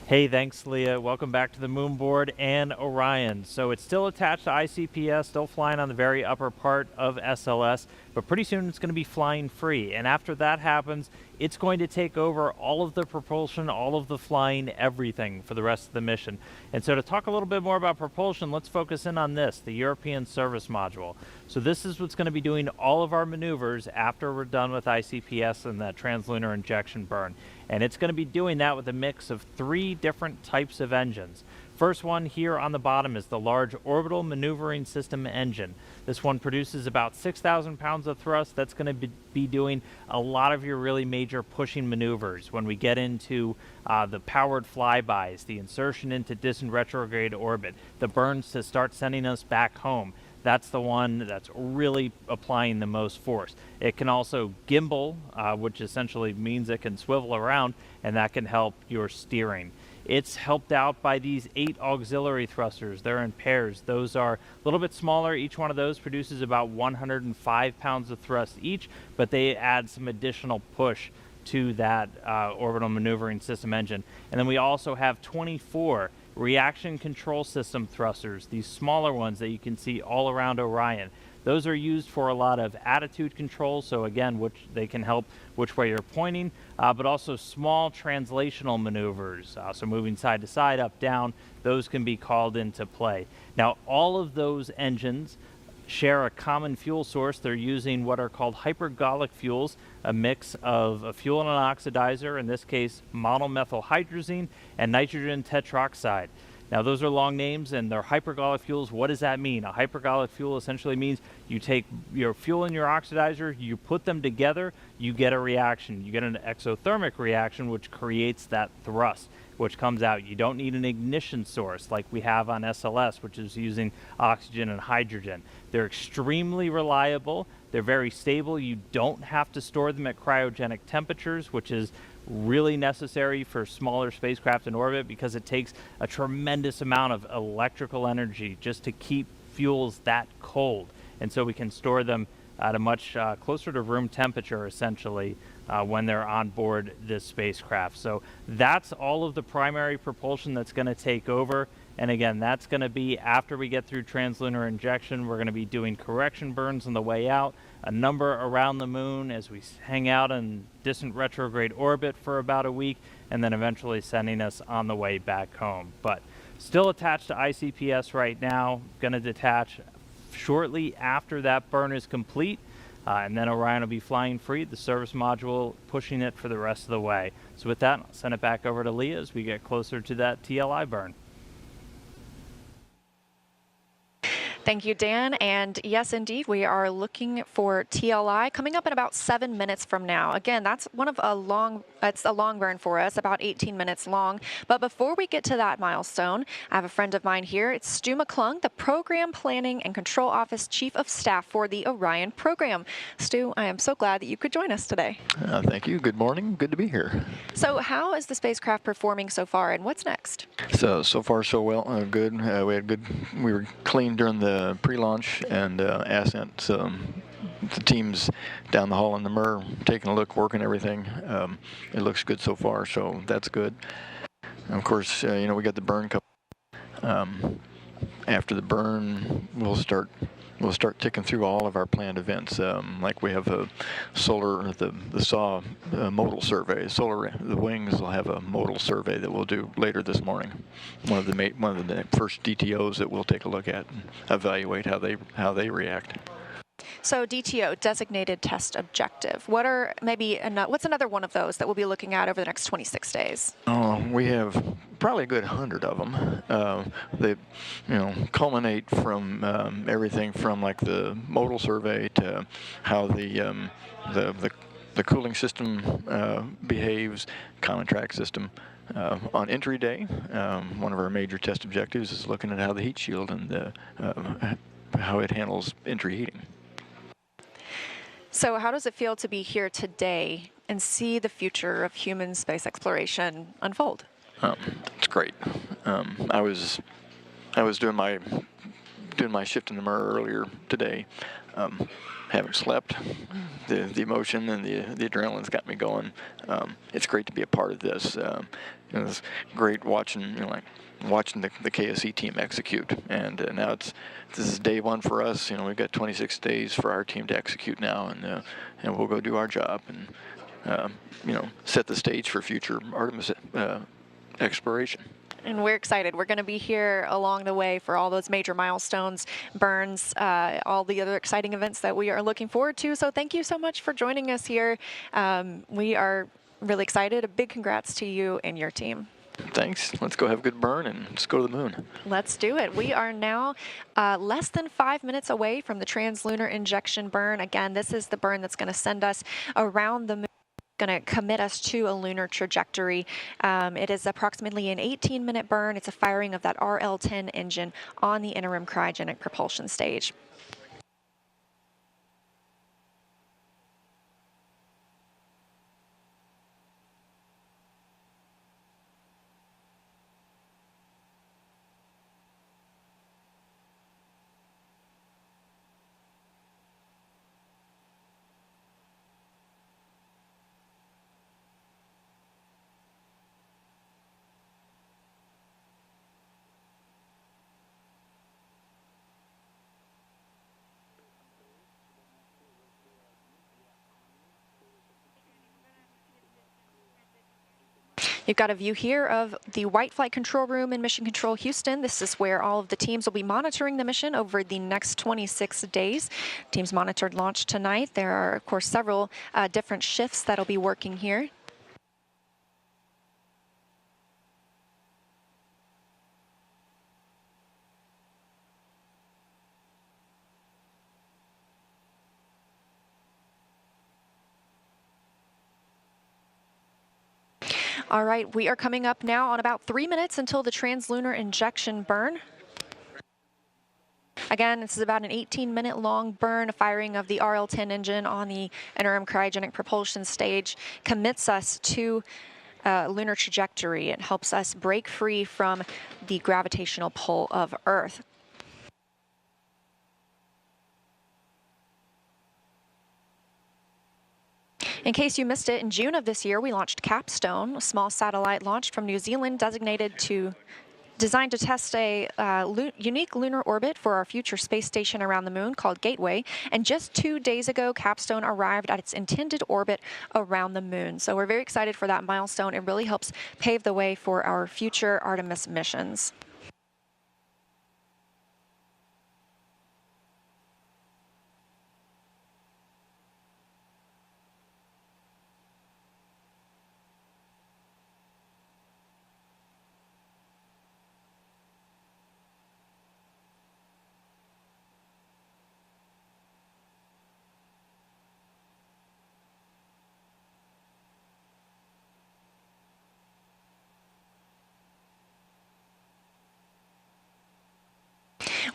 Hey, thanks, Leah. Welcome back to the moon board and Orion. So it's still attached to ICPS, still flying on the very upper part of SLS, but pretty soon it's going to be flying free. And after that happens, it's going to take over all of the propulsion, all of the flying, everything for the rest of the mission. And so to talk a little bit more about propulsion, let's focus in on this, the European Service Module. So this is what's going to be doing all of our maneuvers after we're done with ICPS and that translunar injection burn. And it's going to be doing that with a mix of 3 different types of engines. First one here on the bottom is the Large Orbital Maneuvering System engine. This one produces about 6,000 pounds of thrust. That's going to be doing a lot of your really major pushing maneuvers when we get into the powered flybys, the insertion into distant retrograde orbit, the burns to start sending us back home. That's the one that's really applying the most force. It can also gimbal, which essentially means it can swivel around, and that can help your steering. It's helped out by these 8 auxiliary thrusters. They're in pairs. Those are a little bit smaller. Each one of those produces about 105 pounds of thrust each, but they add some additional push to that orbital maneuvering system engine. And then we also have 24 reaction control system thrusters, these smaller ones that you can see all around Orion. Those are used for a lot of attitude control, so again, which they can help which way you're pointing, but also small translational maneuvers, so moving side to side, up, down, those can be called into play. Now, all of those engines share a common fuel source. They're using what are called hypergolic fuels, a mix of a fuel and an oxidizer, in this case monomethylhydrazine and nitrogen tetroxide. Now those are long names and they're hypergolic fuels. What does that mean? A hypergolic fuel essentially means you take your fuel and your oxidizer, you put them together, you get a reaction. You get an exothermic reaction which creates that thrust which comes out. You don't need an ignition source like we have on SLS, which is using oxygen and hydrogen. They're extremely reliable. They're very stable. You don't have to store them at cryogenic temperatures, which is really necessary for smaller spacecraft in orbit because it takes a tremendous amount of electrical energy just to keep fuels that cold. And so we can store them at a much closer to room temperature, essentially, when they're on board this spacecraft. So that's all of the primary propulsion that's going to take over. And again, that's going to be after we get through translunar injection. We're going to be doing correction burns on the way out, a number around the moon as we hang out in distant retrograde orbit for about a week, and then eventually sending us on the way back home. But still attached to ICPS right now, going to detach shortly after that burn is complete. And then Orion will be flying free, the service module pushing it for the rest of the way. So with that, I'll send it back over to Leah as we get closer to that TLI burn. Thank you, Dan. And yes, indeed, we are looking for TLI coming up in about 7 minutes from now. Again, that's it's a long burn for us, about 18 minutes long. But before we get to that milestone, I have a friend of mine here. It's Stu McClung, the Program Planning and Control Office Chief of Staff for the Orion program. Stu, I am so glad that you could join us today. Thank you. Good morning. Good to be here. So how is the spacecraft performing so far, and what's next? So far so well. Good. We were clean during the pre-launch and ascent. So the team's down the hall in the MER, taking a look, working everything. It looks good so far, so that's good. And of course, we got the burn coming. After the burn, we'll start ticking through all of our planned events. Like we have a solar, the SAW modal survey. The wings will have a modal survey that we'll do later this morning. One of the first DTOs that we'll take a look at and evaluate how they react. So DTO, designated test objective. What's another one of those that we'll be looking at over the next 26 days? We have probably a good 100 of them. They, culminate from everything from like the modal survey to how the cooling system behaves, common track system. On entry day, one of our major test objectives is looking at how the heat shield and how it handles entry heating. So how does it feel to be here today and see the future of human space exploration unfold? It's great. I was doing my shift in the MER earlier today. Haven't slept. The emotion and the adrenaline's got me going. It's great to be a part of this. It's great watching watching the KSC team execute, and now this is day one for us. We've got 26 days for our team to execute now, and we'll go do our job and set the stage for future Artemis exploration. And we're excited. We're going to be here along the way for all those major milestones, burns, all the other exciting events that we are looking forward to. So thank you so much for joining us here. We are really excited. A big congrats to you and your team. Thanks. Let's go have a good burn and let's go to the moon. Let's do it. We are now less than 5 minutes away from the translunar injection burn. Again, this is the burn that's going to send us around the moon, going to commit us to a lunar trajectory. It is approximately an 18-minute burn. It's a firing of that RL-10 engine on the interim cryogenic propulsion stage. You've got a view here of the White Flight Control Room in Mission Control Houston. This is where all of the teams will be monitoring the mission over the next 26 days. Teams monitored launch tonight. There are, of course, several different shifts that'll be working here. All right, we are coming up now on about 3 minutes until the translunar injection burn. Again, this is about an 18-minute long burn. Firing of the RL-10 engine on the interim cryogenic propulsion stage commits us to lunar trajectory. It helps us break free from the gravitational pull of Earth. In case you missed it, in June of this year, we launched Capstone, a small satellite launched from New Zealand designed to test a unique lunar orbit for our future space station around the moon called Gateway. And just 2 days ago, Capstone arrived at its intended orbit around the moon. So we're very excited for that milestone. It really helps pave the way for our future Artemis missions.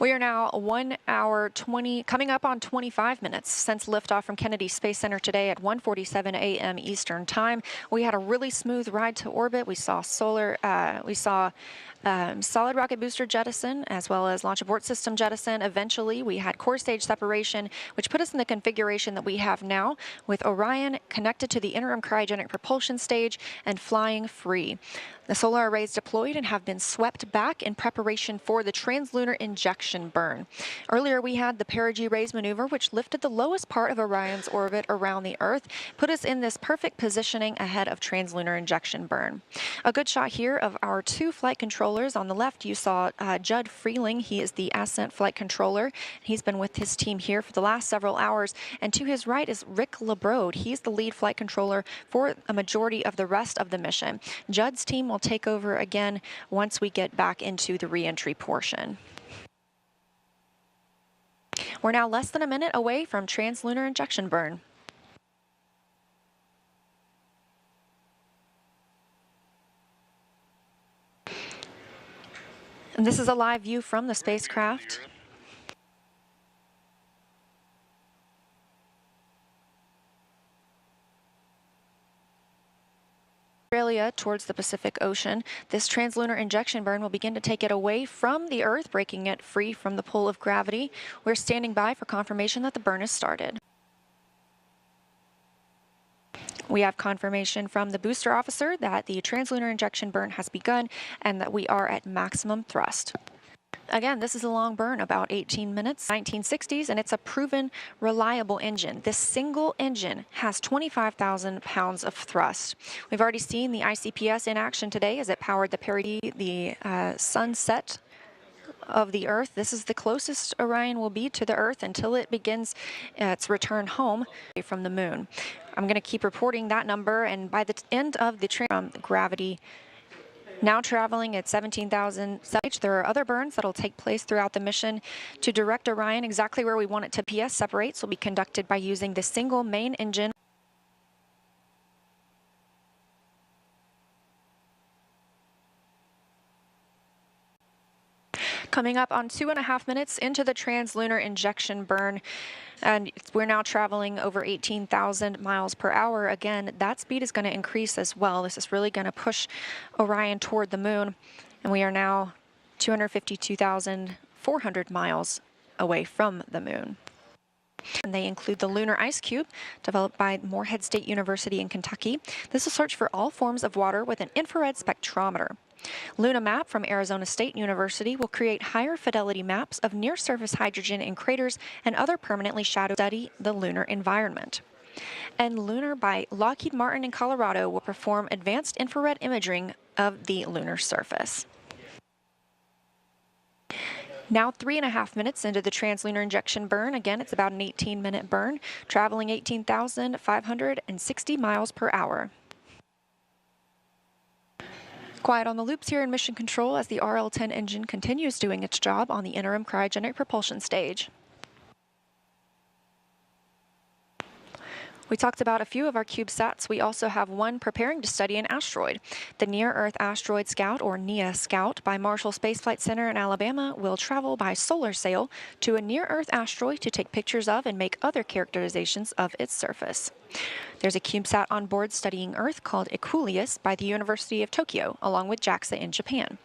We are now 1 hour 20, coming up on 25 minutes since liftoff from Kennedy Space Center today at 1:47 a.m. Eastern Time. We had a really smooth ride to orbit. We saw solid rocket booster jettison as well as launch abort system jettison. Eventually, we had core stage separation, which put us in the configuration that we have now, with Orion connected to the interim cryogenic propulsion stage and flying free. The solar arrays deployed and have been swept back in preparation for the translunar injection burn. Earlier, we had the perigee raise maneuver, which lifted the lowest part of Orion's orbit around the Earth, put us in this perfect positioning ahead of translunar injection burn. A good shot here of our two flight controllers. On the left, you saw Judd Freeling. He is the ascent flight controller. He's been with his team here for the last several hours. And to his right is Rick LeBrode. He's the lead flight controller for a majority of the rest of the mission. Judd's team will take over again once we get back into the re-entry portion. We're now less than a minute away from translunar injection burn. And this is a live view from the spacecraft. Australia towards the Pacific Ocean. This translunar injection burn will begin to take it away from the Earth, breaking it free from the pull of gravity. We're standing by for confirmation that the burn has started. We have confirmation from the booster officer that the translunar injection burn has begun and that we are at maximum thrust. Again, this is a long burn, about 18 minutes, 1960s, and it's a proven, reliable engine. This single engine has 25,000 pounds of thrust. We've already seen the ICPS in action today as it powered the perigee, the sunset of the Earth. This is the closest Orion will be to the Earth until it begins its return home from the moon. I'm going to keep reporting that number, and by the end of the gravity, now traveling at 17,000 sites. There are other burns that will take place throughout the mission. To direct Orion exactly where we want it to PS separates will be conducted by using the single main engine. Coming up on 2.5 minutes into the translunar injection burn, and we're now traveling over 18,000 miles per hour. Again, that speed is going to increase as well. This is really going to push Orion toward the moon, and we are now 252,400 miles away from the moon. And they include the Lunar Ice Cube, developed by Morehead State University in Kentucky. This will search for all forms of water with an infrared spectrometer. Luna Map from Arizona State University will create higher fidelity maps of near-surface hydrogen in craters and other permanently shadowed study the lunar environment. And Lunar by Lockheed Martin in Colorado will perform advanced infrared imaging of the lunar surface. Now 3.5 minutes into the translunar injection burn. Again, it's about an 18-minute burn, traveling 18,560 miles per hour. Quiet on the loops here in mission control as the RL-10 engine continues doing its job on the interim cryogenic propulsion stage. We talked about a few of our CubeSats. We also have one preparing to study an asteroid. The Near-Earth Asteroid Scout, or NEA Scout, by Marshall Space Flight Center in Alabama will travel by solar sail to a near-Earth asteroid to take pictures of and make other characterizations of its surface. There's a CubeSat on board studying Earth called Equuleus by the University of Tokyo, along with JAXA in Japan.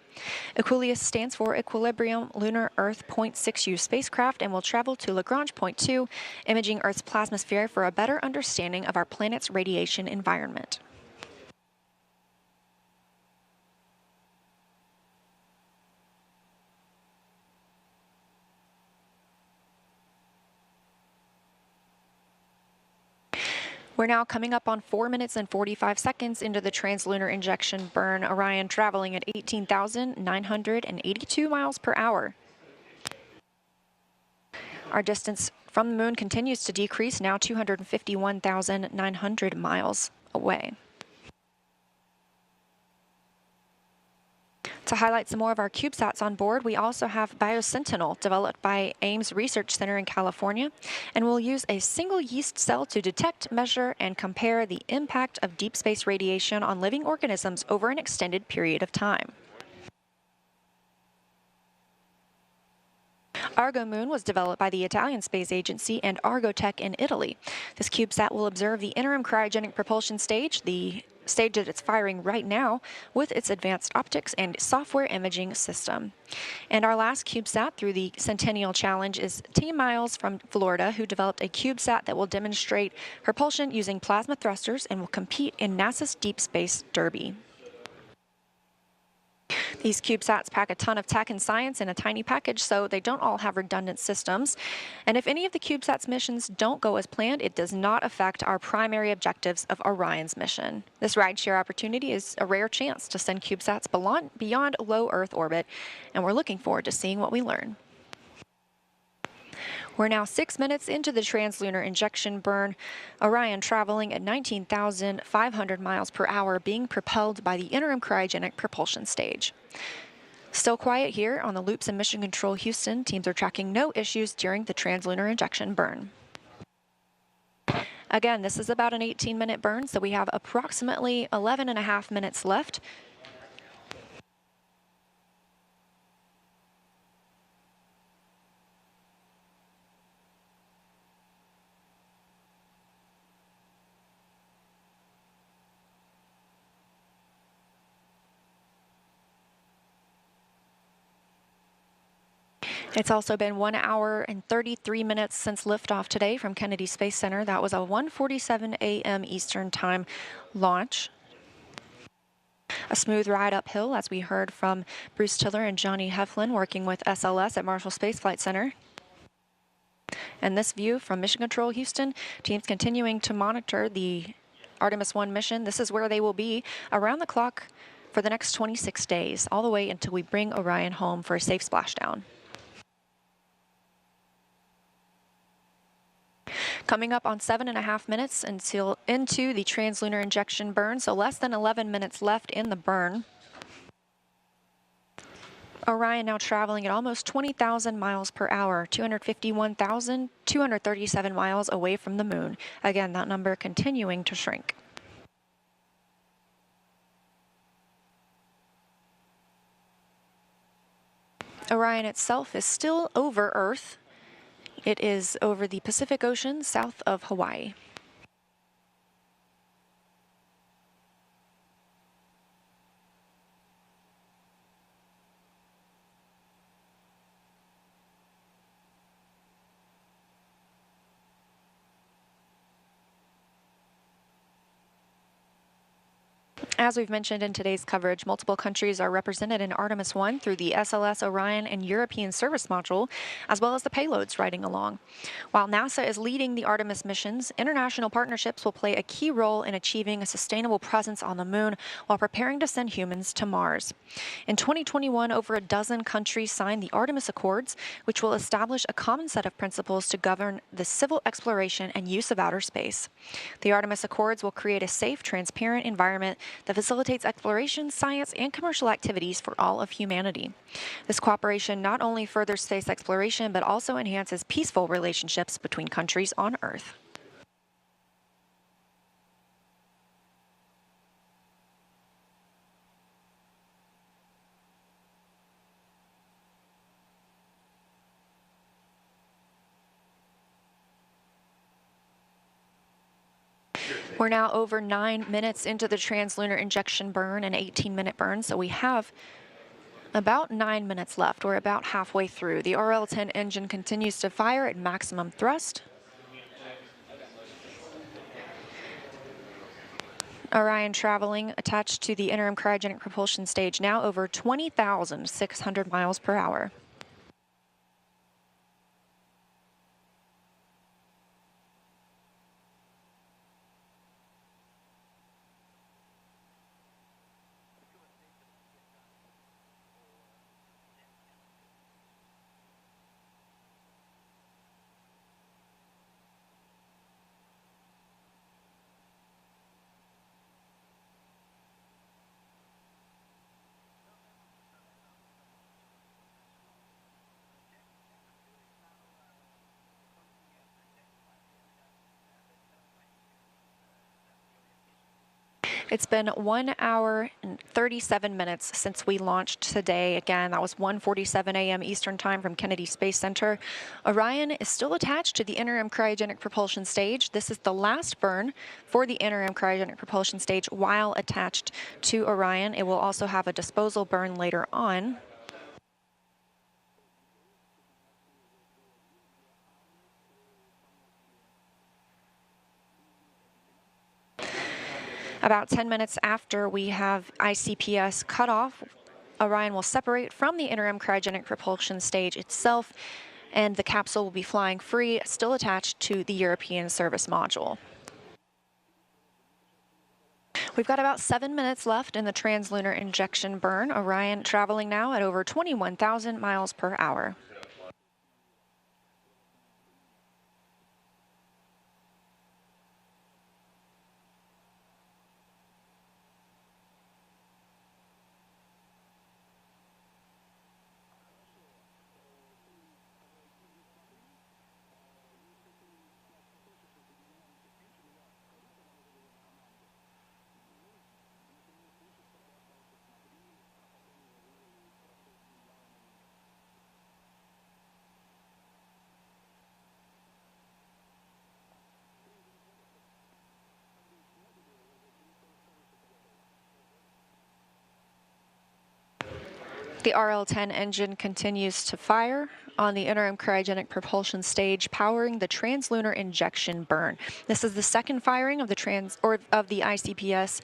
Equuleus stands for Equilibrium Lunar Earth Point 6U spacecraft and will travel to Lagrange Point 2, imaging Earth's plasmasphere for a better understanding of our planet's radiation environment. We're now coming up on 4 minutes and 45 seconds into the translunar injection burn. Orion traveling at 18,982 miles per hour. Our distance from the moon continues to decrease, now 251,900 miles away. To highlight some more of our CubeSats on board, we also have BioSentinel, developed by Ames Research Center in California, and will use a single yeast cell to detect, measure, and compare the impact of deep space radiation on living organisms over an extended period of time. Argo Moon was developed by the Italian Space Agency and Argotech in Italy. This CubeSat will observe the interim cryogenic propulsion stage, the stage that it's firing right now, with its advanced optics and software imaging system. And our last CubeSat through the Centennial Challenge is Team Miles from Florida, who developed a CubeSat that will demonstrate propulsion using plasma thrusters and will compete in NASA's Deep Space Derby. These CubeSats pack a ton of tech and science in a tiny package, so they don't all have redundant systems. And if any of the CubeSats missions don't go as planned, it does not affect our primary objectives of Orion's mission. This rideshare opportunity is a rare chance to send CubeSats beyond low Earth orbit, and we're looking forward to seeing what we learn. We're now 6 minutes into the translunar injection burn. Orion traveling at 19,500 miles per hour, being propelled by the interim cryogenic propulsion stage. Still quiet here on the loops in Mission Control Houston. Teams are tracking no issues during the translunar injection burn. Again, this is about an 18-minute burn, so we have approximately 11.5 minutes left. It's also been 1 hour and 33 minutes since liftoff today from Kennedy Space Center. That was a 1:47 a.m. Eastern Time launch. A smooth ride uphill, as we heard from Bruce Tiller and Johnny Heflin working with SLS at Marshall Space Flight Center. And this view from Mission Control Houston, teams continuing to monitor the Artemis 1 mission. This is where they will be around the clock for the next 26 days, all the way until we bring Orion home for a safe splashdown. Coming up on 7.5 minutes until into the translunar injection burn, so less than 11 minutes left in the burn. Orion now traveling at almost 20,000 miles per hour, 251,237 miles away from the moon. Again, that number continuing to shrink. Orion itself is still over Earth. It is over the Pacific Ocean south of Hawaii. As we've mentioned in today's coverage, multiple countries are represented in Artemis 1 through the SLS, Orion, and European Service Module, as well as the payloads riding along. While NASA is leading the Artemis missions, international partnerships will play a key role in achieving a sustainable presence on the moon while preparing to send humans to Mars. In 2021, over a dozen countries signed the Artemis Accords, which will establish a common set of principles to govern the civil exploration and use of outer space. The Artemis Accords will create a safe, transparent environment that facilitates exploration, science, and commercial activities for all of humanity. This cooperation not only furthers space exploration, but also enhances peaceful relationships between countries on Earth. We're now over 9 minutes into the translunar injection burn, an 18-minute burn, so we have about 9 minutes left. We're about halfway through. The RL-10 engine continues to fire at maximum thrust. Orion traveling attached to the interim cryogenic propulsion stage, now over 20,600 miles per hour. It's been 1 hour and 37 minutes since we launched today. Again, that was 1:47 a.m. Eastern Time from Kennedy Space Center. Orion is still attached to the interim cryogenic propulsion stage. This is the last burn for the interim cryogenic propulsion stage while attached to Orion. It will also have a disposal burn later on. About 10 minutes after we have ICPS cut off, Orion will separate from the interim cryogenic propulsion stage itself, and the capsule will be flying free, still attached to the European service module. We've got about 7 minutes left in the translunar injection burn. Orion traveling now at over 21,000 miles per hour. The RL-10 engine continues to fire on the interim cryogenic propulsion stage, powering the translunar injection burn. This is the second firing of the ICPS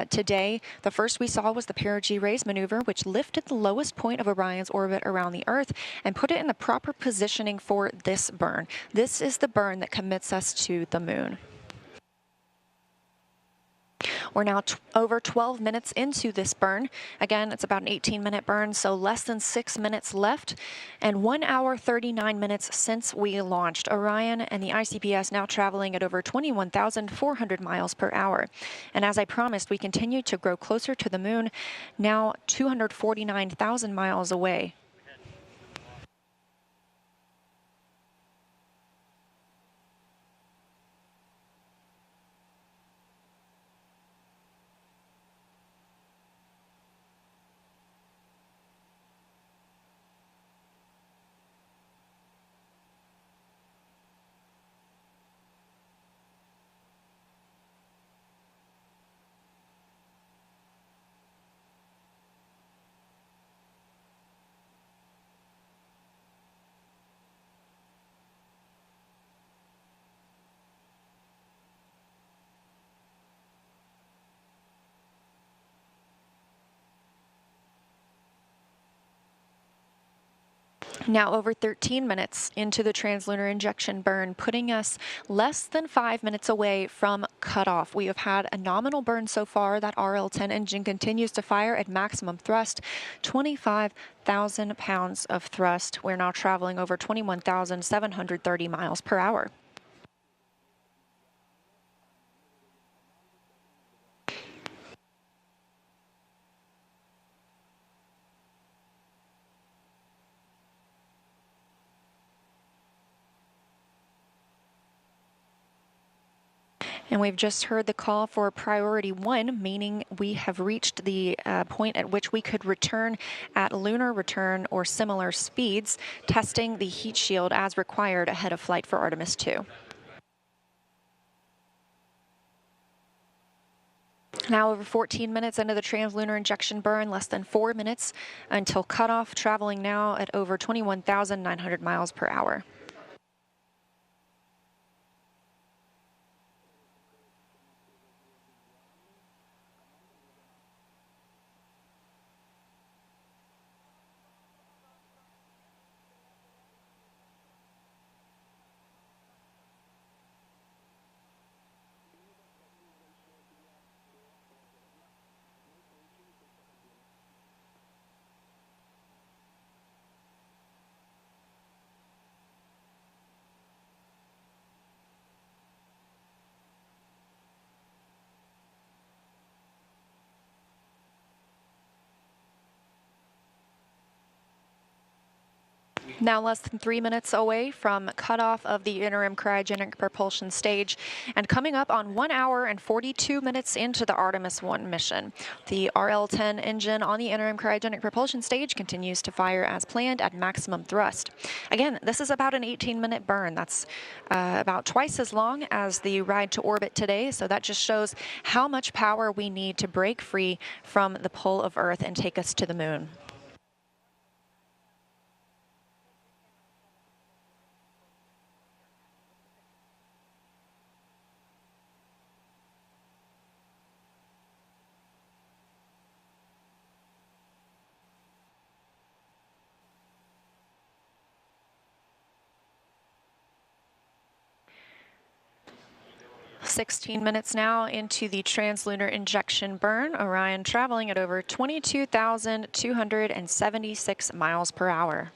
today. The first we saw was the perigee raise maneuver, which lifted the lowest point of Orion's orbit around the Earth and put it in the proper positioning for this burn. This is the burn that commits us to the moon. We're now over 12 minutes into this burn. Again, it's about an 18-minute burn, so less than 6 minutes left, and 1 hour 39 minutes since we launched. Orion and the ICPS now traveling at over 21,400 miles per hour. And as I promised, we continue to grow closer to the moon, now 249,000 miles away. Now over 13 minutes into the translunar injection burn, putting us less than 5 minutes away from cutoff. We have had a nominal burn so far. That RL-10 engine continues to fire at maximum thrust, 25,000 pounds of thrust. We're now traveling over 21,730 miles per hour. And we've just heard the call for priority 1, meaning we have reached the point at which we could return at lunar return or similar speeds, testing the heat shield as required ahead of flight for Artemis 2. Now over 14 minutes into the translunar injection burn, less than 4 minutes until cutoff, traveling now at over 21,900 miles per hour. Now less than 3 minutes away from cutoff of the interim cryogenic propulsion stage, and coming up on 1 hour and 42 minutes into the Artemis 1 mission. The RL-10 engine on the interim cryogenic propulsion stage continues to fire as planned at maximum thrust. Again, this is about an 18-minute burn. That's about twice as long as the ride to orbit today, so that just shows how much power we need to break free from the pull of Earth and take us to the moon. "16 minutes now into the translunar injection burn, Orion traveling at over 22,276 miles per hour.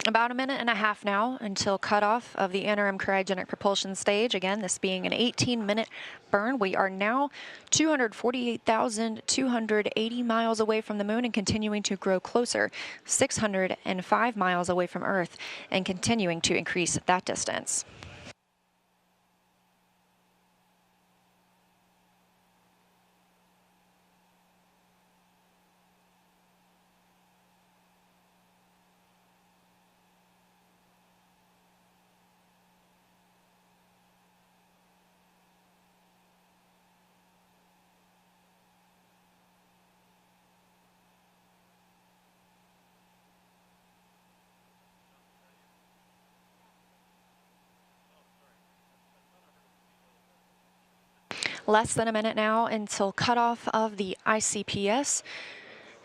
About a minute and a half now until cutoff of the interim cryogenic propulsion stage. Again, this being an 18-minute burn. We are now 248,280 miles away from the moon and continuing to grow closer, 605 miles away from Earth, and continuing to increase that distance. Less than a minute now until cutoff of the ICPS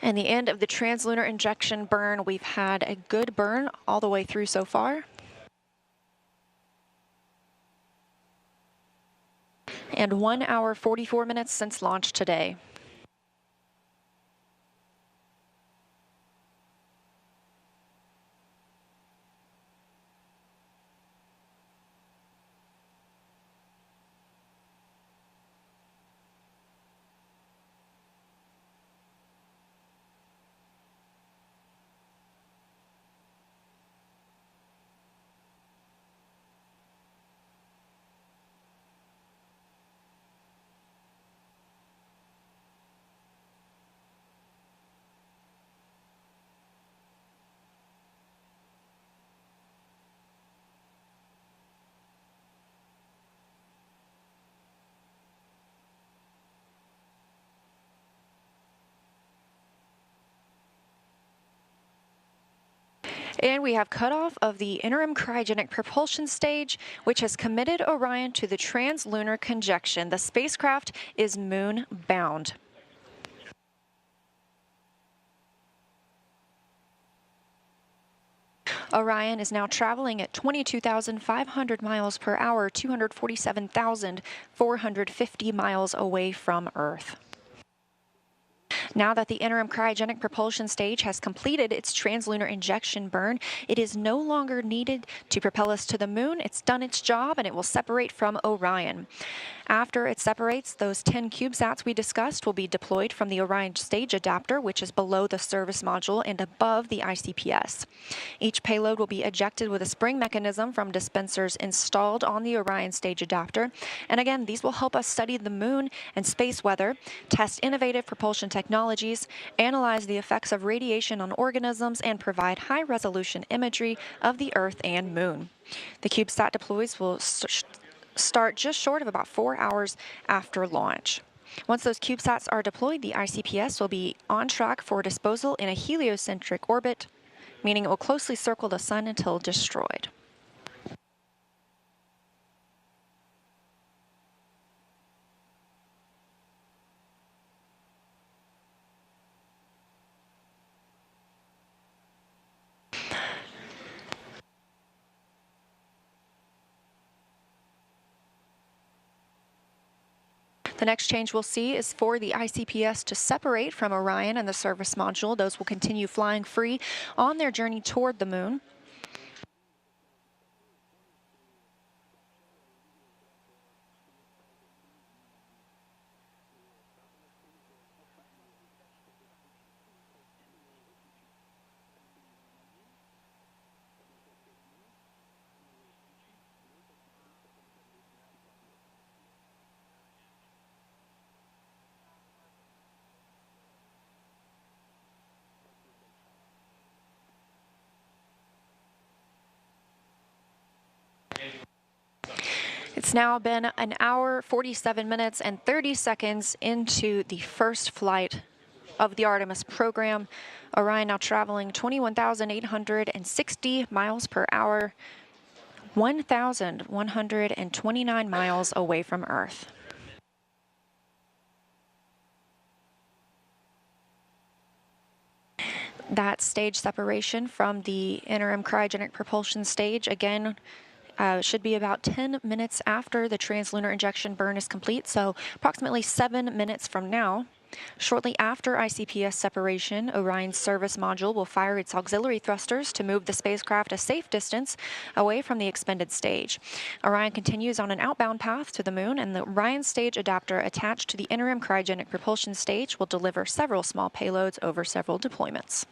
and the end of the translunar injection burn. We've had a good burn all the way through so far. And 1 hour 44 minutes since launch today. And we have cutoff of the interim cryogenic propulsion stage, which has committed Orion to the translunar conjunction. The spacecraft is moon-bound. Orion is now traveling at 22,500 miles per hour, 247,450 miles away from Earth. Now that the interim cryogenic propulsion stage has completed its translunar injection burn, it is no longer needed to propel us to the moon. It's done its job, and it will separate from Orion. After it separates, those 10 CubeSats we discussed will be deployed from the Orion stage adapter, which is below the service module and above the ICPS. Each payload will be ejected with a spring mechanism from dispensers installed on the Orion stage adapter. And again, these will help us study the moon and space weather, test innovative propulsion technologies, analyze the effects of radiation on organisms, and provide high-resolution imagery of the Earth and moon. The CubeSat deploys will start just short of about 4 hours after launch. Once those CubeSats are deployed, the ICPS will be on track for disposal in a heliocentric orbit, meaning it will closely circle the sun until destroyed. The next change we'll see is for the ICPS to separate from Orion and the service module. Those will continue flying free on their journey toward the moon. It's now been an hour, 47 minutes, and 30 seconds into the first flight of the Artemis program. Orion now traveling 21,860 miles per hour, 1,129 miles away from Earth. That stage separation from the interim cryogenic propulsion stage, again, should be about 10 minutes after the translunar injection burn is complete, so approximately 7 minutes from now. Shortly after ICPS separation, Orion's service module will fire its auxiliary thrusters to move the spacecraft a safe distance away from the expended stage. Orion continues on an outbound path to the moon, and the Orion stage adapter attached to the interim cryogenic propulsion stage will deliver several small payloads over several deployments.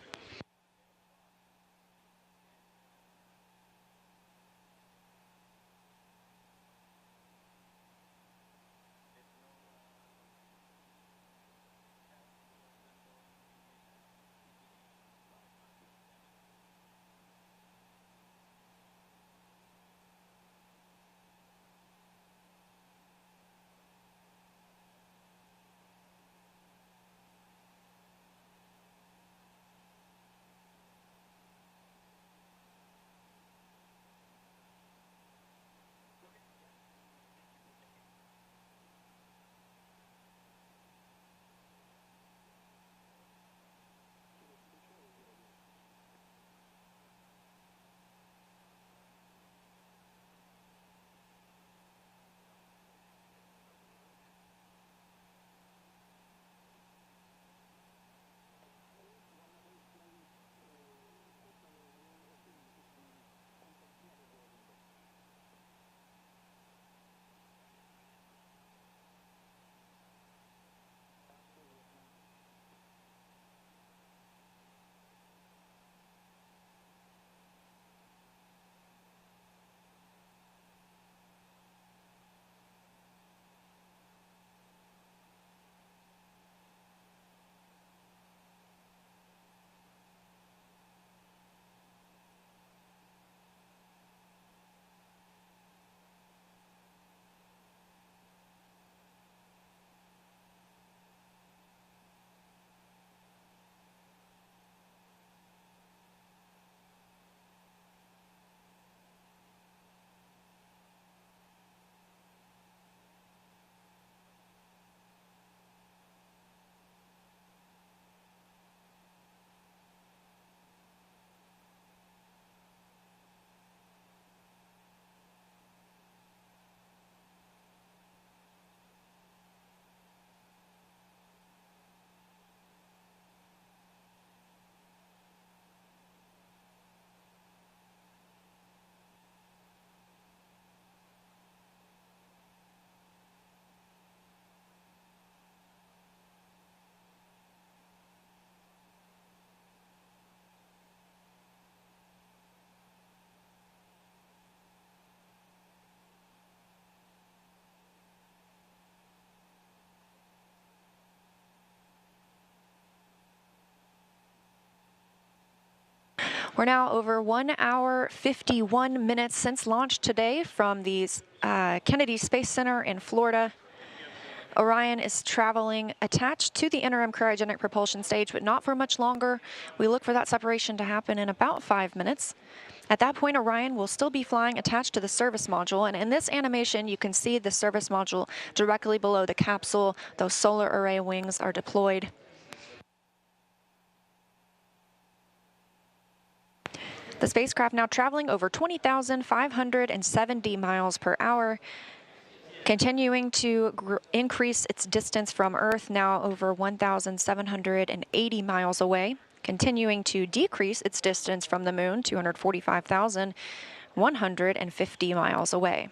We're now over 1 hour, 51 minutes since launch today from the Kennedy Space Center in Florida. Orion is traveling attached to the interim cryogenic propulsion stage, but not for much longer. We look for that separation to happen in about 5 minutes. At that point, Orion will still be flying attached to the service module, and in this animation, you can see the service module directly below the capsule. Those solar array wings are deployed. The spacecraft now traveling over 20,570 miles per hour, Continuing to increase its distance from Earth, now over 1,780 miles away. Continuing to decrease its distance from the Moon, 245,150 miles away.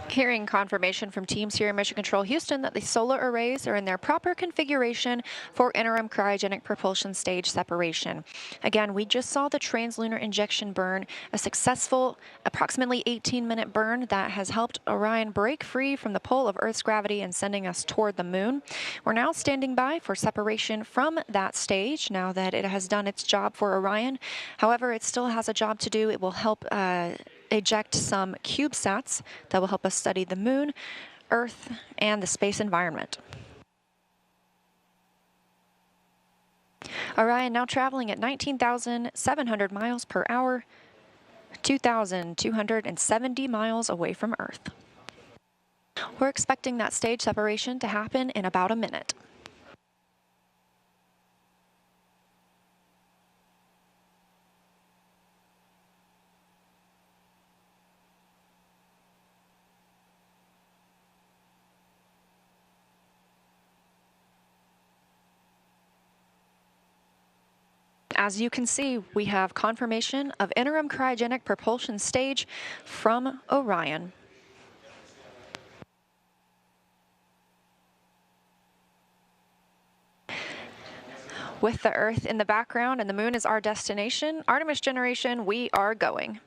Hearing confirmation from teams here in Mission Control Houston that the solar arrays are in their proper configuration for interim cryogenic propulsion stage separation. Again, we just saw the translunar injection burn, a successful approximately 18-minute burn that has helped Orion break free from the pull of Earth's gravity and sending us toward the Moon. We're now standing by for separation from that stage now that it has done its job for Orion. However, it still has a job to do. It will help eject some CubeSats that will help us study the Moon, Earth, and the space environment. Orion now traveling at 19,700 miles per hour, 2,270 miles away from Earth. We're expecting that stage separation to happen in about a minute. As you can see, we have confirmation of interim cryogenic propulsion stage from Orion. With the Earth in the background and the Moon is our destination, Artemis generation, we are going.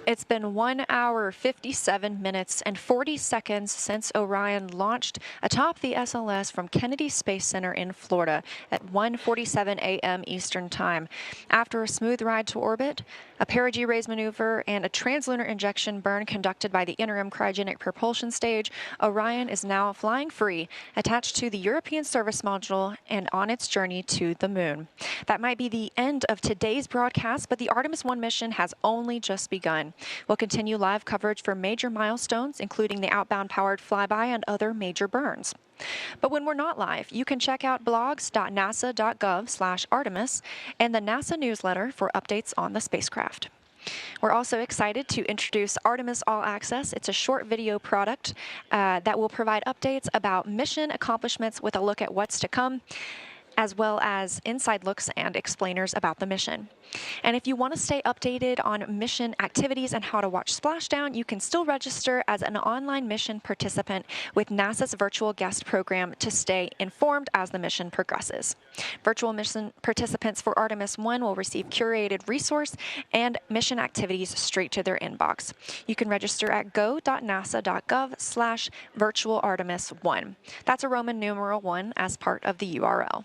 It's been 1 hour, 57 minutes, and 40 seconds since Orion launched atop the SLS from Kennedy Space Center in Florida at 1:47 a.m. Eastern Time. After a smooth ride to orbit, a perigee raise maneuver, and a translunar injection burn conducted by the interim cryogenic propulsion stage, Orion is now flying free, attached to the European Service Module and on its journey to the Moon. That might be the end of today's broadcast, but the Artemis 1 mission has only just begun. We'll continue live coverage for major milestones, including the outbound powered flyby and other major burns. But when we're not live, you can check out blogs.nasa.gov/Artemis and the NASA newsletter for updates on the spacecraft. We're also excited to introduce Artemis All Access. It's a short video product that will provide updates about mission accomplishments with a look at what's to come, as well as inside looks and explainers about the mission. And if you want to stay updated on mission activities and how to watch Splashdown, you can still register as an online mission participant with NASA's virtual guest program to stay informed as the mission progresses. Virtual mission participants for Artemis 1 will receive curated resource and mission activities straight to their inbox. You can register at go.nasa.gov/virtualartemis1. That's a Roman numeral 1 as part of the URL.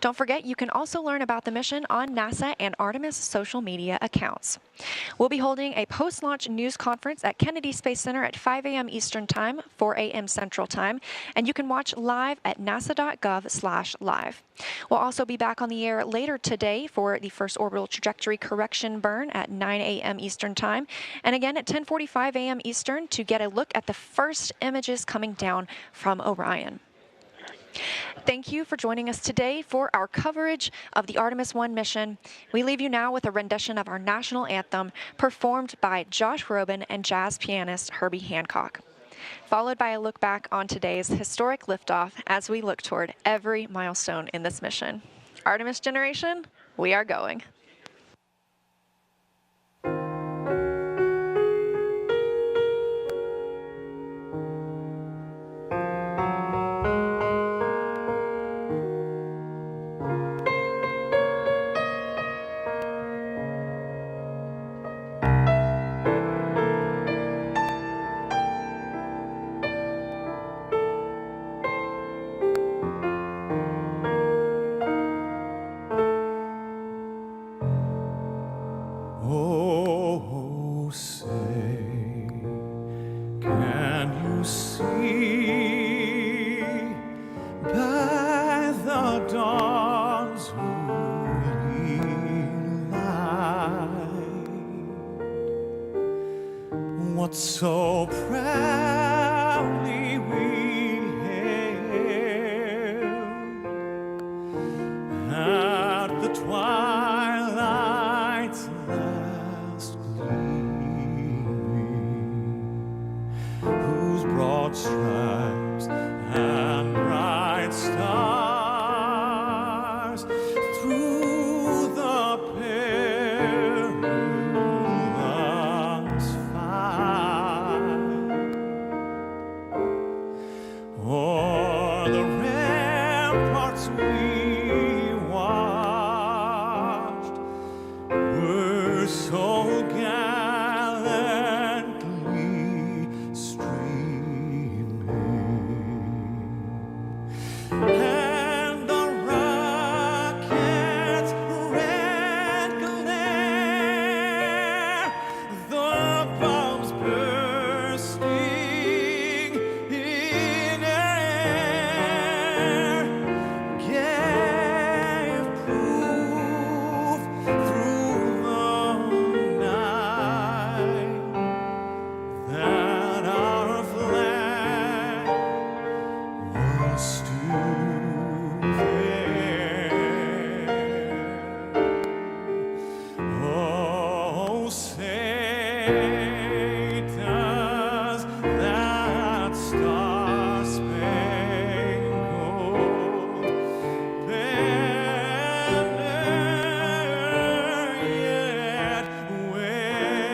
Don't forget, you can also learn about the mission on NASA and Artemis social media accounts. We'll be holding a post-launch news conference at Kennedy Space Center at 5 a.m. Eastern Time, 4 a.m. Central Time, and you can watch live at nasa.gov/live. We'll also be back on the air later today for the first orbital trajectory correction burn at 9 a.m. Eastern Time, and again at 10:45 a.m. Eastern to get a look at the first images coming down from Orion. Thank you for joining us today for our coverage of the Artemis 1 mission. We leave you now with a rendition of our national anthem performed by Josh Groban and jazz pianist Herbie Hancock, followed by a look back on today's historic liftoff as we look toward every milestone in this mission. Artemis generation, we are going. Oh, say, can you see by the dawn's early light what so proudly we hailed at the twilight's last gleaming, whose broad stripes and bright stars through the perilous fight o'er the ramparts we watched were so gallantly streaming, and the rocket's red glare, the bombs bursting in air, gave proof through the night that our flag was still there. Oh, say does that star-spangled banner yet wave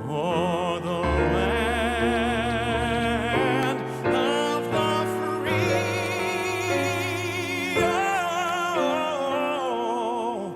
o'er the land of the free? Oh,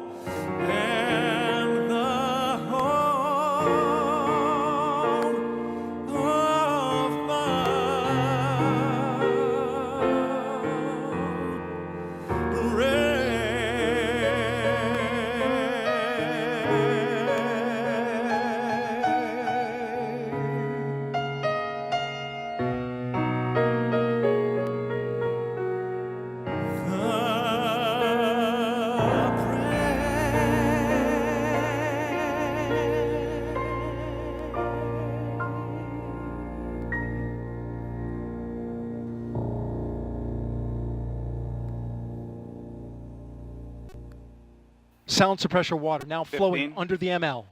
Silencer pressure water now flowing 15. under the ML.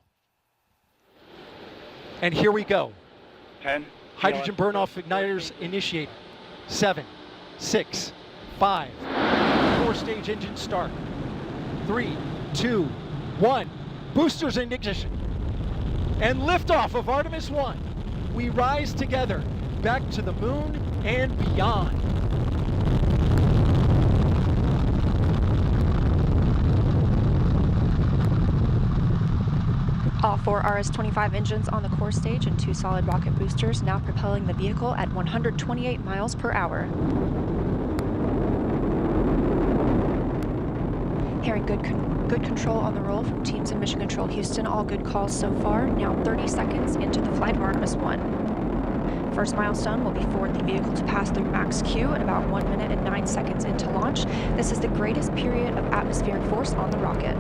And here we go. 10. Hydrogen burn-off igniters initiated. 7, 6, 5. 4-stage engine start. 3, 2, 1. Boosters in ignition. And liftoff of Artemis 1. We rise together back to the moon and beyond. All 4 RS-25 engines on the core stage and 2 solid rocket boosters now propelling the vehicle at 128 miles per hour. Hearing good control on the roll from teams in Mission Control Houston. All good calls so far. Now 30 seconds into the flight of Artemis 1. First milestone will be for the vehicle to pass through max Q at about 1 minute and 9 seconds into launch. This is the greatest period of atmospheric force on the rocket.